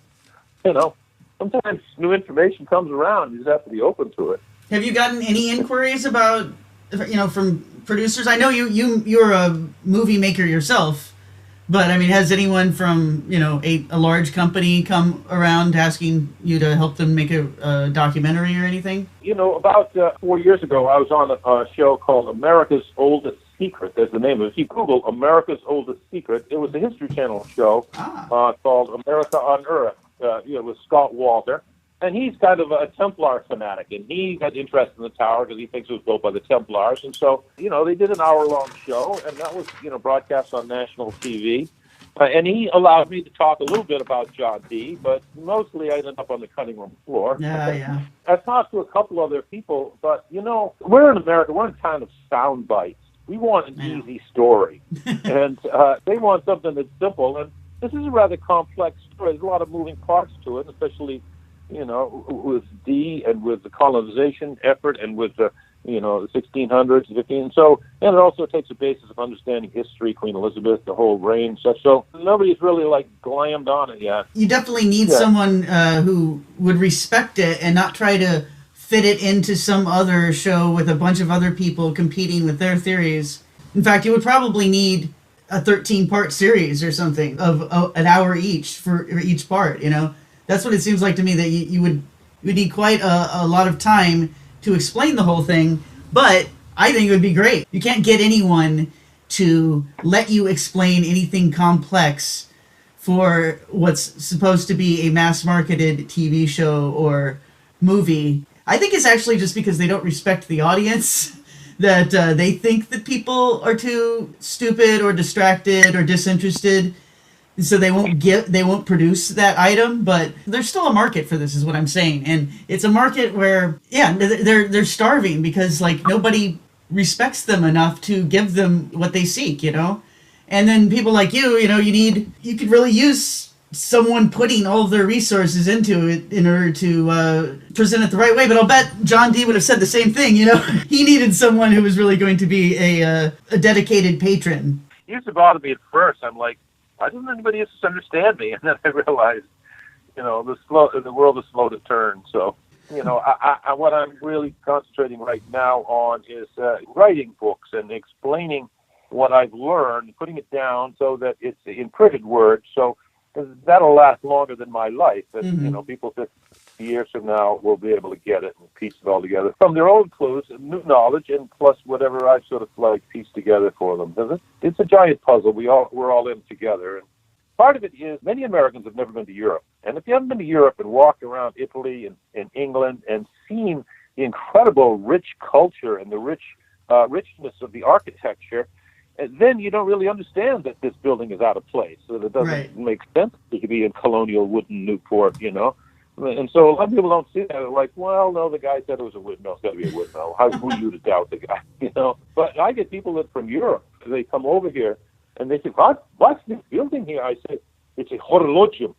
sometimes new information comes around. You just have to be open to it. Have you gotten any inquiries about, from producers? I know you're a movie maker yourself, but I mean, has anyone from a large company come around asking you to help them make a documentary or anything? About 4 years ago, I was on a show called America's Oldest Secret. That's the name of it. If you Google America's Oldest Secret, it was a History Channel show called America on Earth. With Scott Walter, and he's kind of a Templar fanatic, and he got interested in the tower because he thinks it was built by the Templars, and so, they did an hour-long show, and that was, broadcast on national TV, and he allowed me to talk a little bit about John Dee, but mostly I ended up on the cutting room floor. Yeah. I talked to a couple other people, but, we're in America, we're in kind of sound bites. We want an easy story, and they want something that's simple, and this is a rather complex story. There's a lot of moving parts to it, especially, with Dee and with the colonization effort and with the, the 1600s, 15. So, and it also takes a basis of understanding history, Queen Elizabeth, the whole reign, such. So nobody's really glammed on it yet. You definitely need someone who would respect it and not try to fit it into some other show with a bunch of other people competing with their theories. In fact, you would probably need a 13-part series or something of an hour each for each part. That's what it seems like to me, that you would need quite a lot of time to explain the whole thing, but I think it would be great. You can't get anyone to let you explain anything complex for what's supposed to be a mass-marketed TV show or movie. I think it's actually just because they don't respect the audience, that they think that people are too stupid or distracted or disinterested, so they won't produce that item. But there's still a market for this, is what I'm saying, and it's a market where they're starving because nobody respects them enough to give them what they seek, and then people like you could really use someone putting all of their resources into it in order to present it the right way. But I'll bet John Dee would have said the same thing. He needed someone who was really going to be a dedicated patron. It used to bother me at first. I'm like, why doesn't anybody else understand me? And then I realized, the world is slow to turn. So, what I'm really concentrating right now on is writing books and explaining what I've learned, putting it down so that it's in printed words. So that'll last longer than my life. And, people 50 years from now will be able to get it and piece it all together from their own clues and new knowledge, and plus whatever I've sort of pieced together for them. It's a giant puzzle. We're all in together. And part of it is many Americans have never been to Europe. And if you haven't been to Europe and walked around Italy and England and seen the incredible rich culture and the richness of the architecture, then you don't really understand that this building is out of place. So it doesn't make sense to be in colonial wooden Newport, And so a lot of people don't see that. They're like, well, no, the guy said it was a windmill. It's got to be a windmill. Who are you to doubt the guy, But I get people that from Europe, they come over here, and they say, what's this building here? I say, it's a horologium.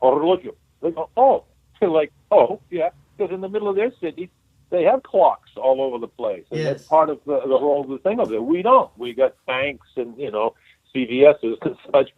They go, oh. They're like, oh, yeah, because in the middle of their city, they have clocks all over the place. And that's part of the whole thing of it. We don't. We got banks and, CVS's and such.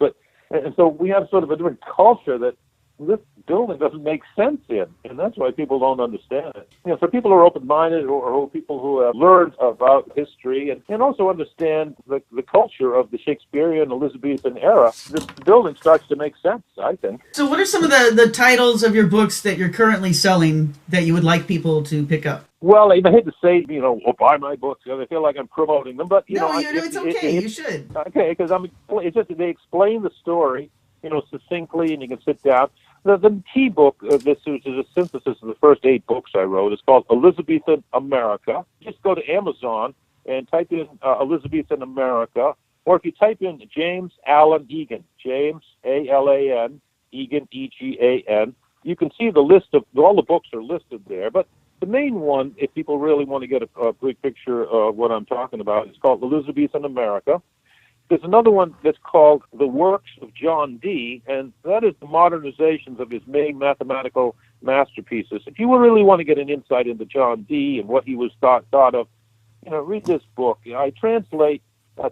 And so we have sort of a different culture that this building doesn't make sense in, and that's why people don't understand it. For people who are open-minded or people who have learned about history and also understand the culture of the Shakespearean Elizabethan era, this building starts to make sense, I think. So what are some of the titles of your books that you're currently selling that you would like people to pick up? Well, I hate to say, buy my books because I feel like I'm promoting them, but, It's okay. You should. Okay, because it's just that they explain the story, succinctly, and you can sit down. The key book, this is a synthesis of the first 8 books I wrote. It's called Elizabethan America. Just go to Amazon and type in Elizabethan America, or if you type in James Allen Egan, James, A-L-A-N, Egan, E-G-A-N, you can see the list of, all the books are listed there, but the main one, if people really want to get a big picture of what I'm talking about, is called Elizabethan America. There's another one that's called The Works of John Dee, and that is the modernizations of his main mathematical masterpieces. If you really want to get an insight into John Dee and what he was thought of, read this book. I translate,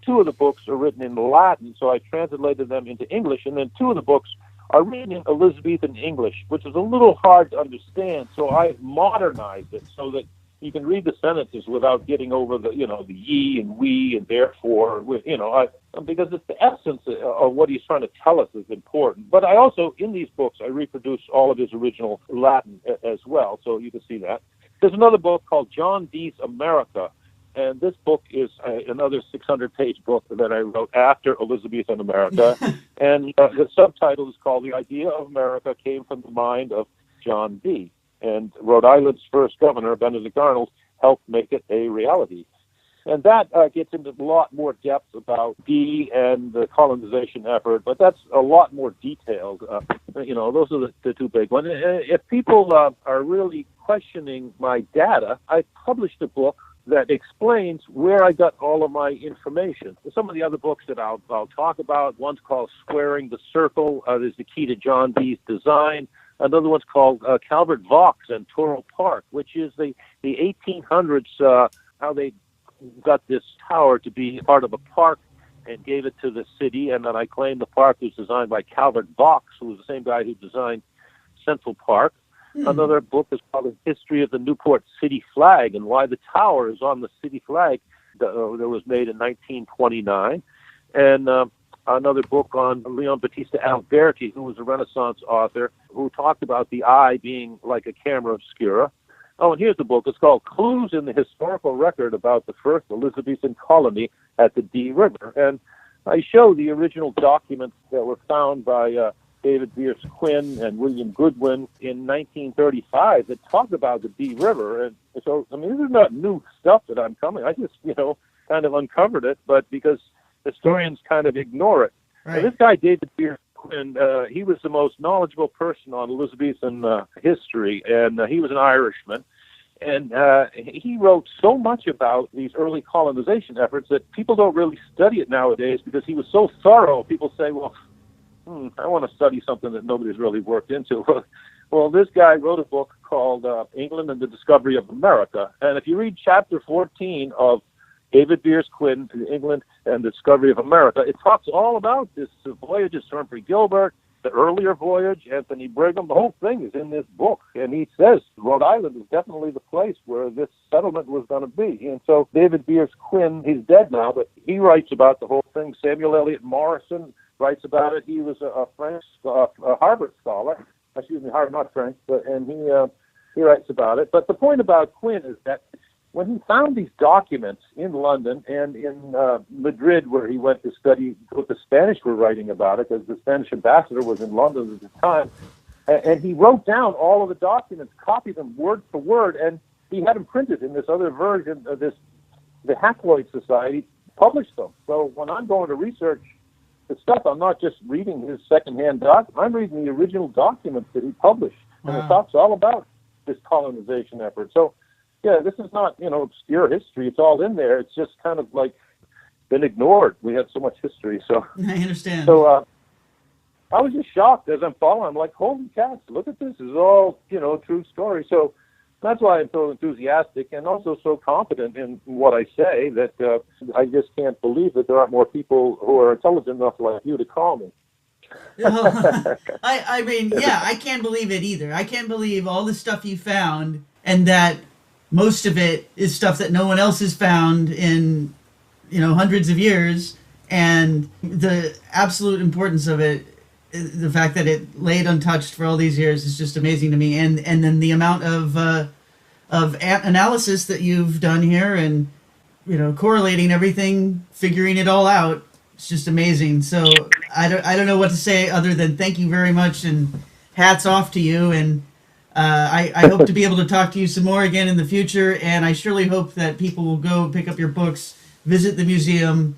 2 of the books are written in Latin, so I translated them into English, and then 2 of the books are written in Elizabethan English, which is a little hard to understand, so I modernized it so that you can read the sentences without getting over the ye and we and therefore, because it's the essence of what he's trying to tell us is important. But I also, in these books, I reproduce all of his original Latin as well, so you can see that. There's another book called John Dee's America, and this book is another 600-page book that I wrote after Elizabethan America, and the subtitle is called The Idea of America Came from the Mind of John Dee. And Rhode Island's first governor, Benedict Arnold, helped make it a reality. And that gets into a lot more depth about Dee and the colonization effort, but that's a lot more detailed. Those are the 2 big ones. If people are really questioning my data, I published a book that explains where I got all of my information. Some of the other books that I'll talk about, one's called Squaring the Circle, is the key to John Dee's design. Another one's called Calvert Vaux and Toro Park, which is the 1800s, how they got this tower to be part of a park and gave it to the city. And then I claim the park was designed by Calvert Vaux, who was the same guy who designed Central Park. Another book is called The History of the Newport City Flag and why the tower is on the city flag that was made in 1929. And another book on Leon Battista Alberti, who was a Renaissance author, who talked about the eye being like a camera obscura. Oh, and here's the book. It's called Clues in the Historical Record about the First Elizabethan Colony at the Dee River. And I show the original documents that were found by David Bierce Quinn and William Goodwin in 1935 that talk about the Dee River. And so, this is not new stuff that I'm coming. I just, kind of uncovered it, but because historians kind of ignore it. Right. And this guy, David Bierce Quinn, he was the most knowledgeable person on Elizabethan history, and he was an Irishman. And he wrote so much about these early colonization efforts that people don't really study it nowadays because he was so thorough. People say, well, I want to study something that nobody's really worked into. Well, this guy wrote a book called England and the Discovery of America. And if you read chapter 14 of David Bierce Quinn, England and the Discovery of America, it talks all about this voyages, Humphrey Gilbert, the earlier voyage, Anthony Brigham. The whole thing is in this book. And he says Rhode Island is definitely the place where this settlement was going to be. And so David Bierce Quinn, he's dead now, but he writes about the whole thing. Samuel Eliot Morrison writes about it. He was a French, a Harvard scholar. Harvard, not French, and he writes about it. But the point about Quinn is that when he found these documents in London and in Madrid, where he went to study what the Spanish were writing about it, because the Spanish ambassador was in London at the time, and he wrote down all of the documents, copied them word for word, and he had them printed in this other version of the Haploid Society published them. So when I'm going to research the stuff, I'm not just reading his secondhand doc. I'm reading the original documents that he published, and it talks all about this colonization effort. So, yeah, this is not, obscure history. It's all in there. It's just kind of like been ignored. We have so much history. So I understand. So I was just shocked as I'm following. I'm like, holy cats, look at this. This is all, true story. So that's why I'm so enthusiastic and also so confident in what I say that I just can't believe that there aren't more people who are intelligent enough like you to call me. I mean, yeah, I can't believe it either. I can't believe all the stuff you found, and that most of it is stuff that no one else has found in, hundreds of years. And the absolute importance of it, the fact that it laid untouched for all these years, is just amazing to me. And then the amount of analysis that you've done here, and correlating everything, figuring it all out. It's just amazing. So I don't know what to say other than thank you very much, and hats off to you. And I hope to be able to talk to you some more again in the future. And I surely hope that people will go pick up your books, visit the museum,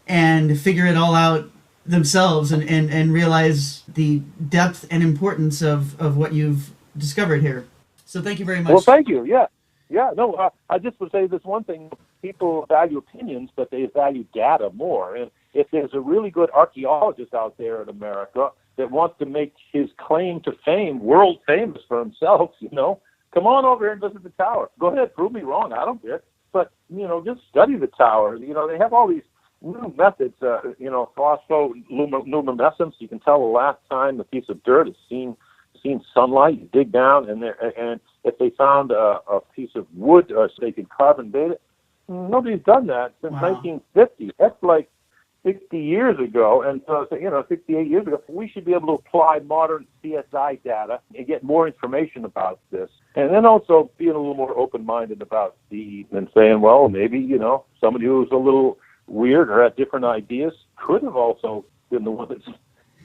and figure it all out themselves, and realize the depth and importance of what you've discovered here. So thank you very much. Well, thank you. Yeah. Yeah. No, I just would say this one thing. People value opinions, but they value data more. And if there's a really good archaeologist out there in America that wants to make his claim to fame world famous for himself, come on over here and visit the tower. Go ahead, prove me wrong. I don't care. But, just study the tower. They have all these new methods, phospholuminescence. You can tell the last time a piece of dirt has seen sunlight. You dig down, and if they found a piece of wood, so they could carbon date it. Nobody's done that since 1950. That's like 60 years ago, and 68 years ago. We should be able to apply modern CSI data and get more information about this. And then also being a little more open-minded about and saying, well, maybe, somebody who's a little weird or had different ideas could have also been the one that's...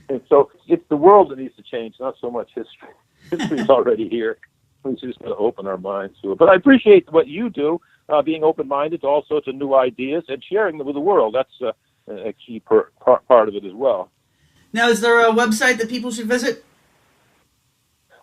And so it's the world that needs to change, not so much history. History's already here. We just got to open our minds to it. But I appreciate what you do, being open-minded to all sorts of new ideas and sharing them with the world. That's a key part of it as well. Now, is there a website that people should visit?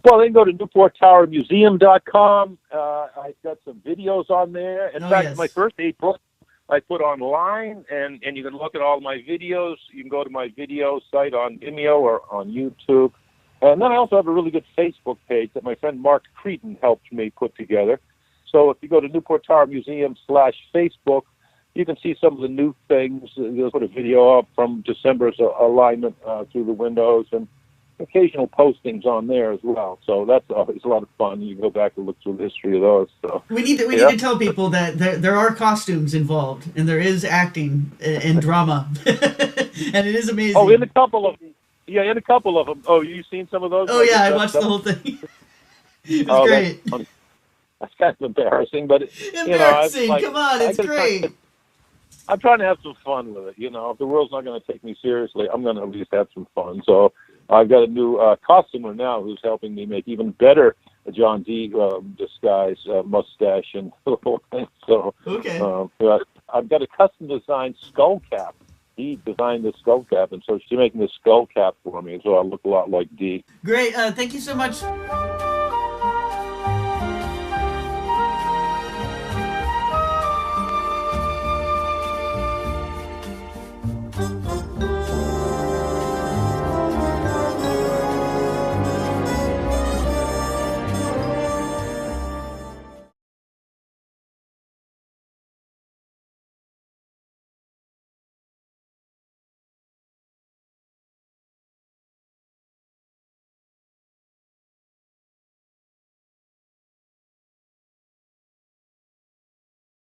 Well, they can go to NewportTowerMuseum.com. I've got some videos on there. In fact, my first 8 books I put online, and you can look at all my videos. You can go to my video site on Vimeo or on YouTube. And then I also have a really good Facebook page that my friend Mark Cretin helped me put together. So if you go to Newport Tower Museum /Facebook, you can see some of the new things. They'll put a video up from December's alignment through the windows, and occasional postings on there as well. So that's always a lot of fun. You can go back and look through the history of those. So we need to tell people that there are costumes involved, and there is acting and drama, and it is amazing. Oh, in a couple of them. Yeah, in a couple of them. Oh, you've seen some of those? Oh, yeah, I watched the whole thing. It was great. That's kind of embarrassing, but embarrassing. Come on, it's great. I'm trying to have some fun with it. If the world's not going to take me seriously, I'm going to at least have some fun. So I've got a new costumer now who's helping me make even better John D. disguise, mustache, and so. Okay. I've got a custom designed skull cap. He designed this skull cap, and so she's making this skull cap for me, so I look a lot like D. Great. Thank you so much.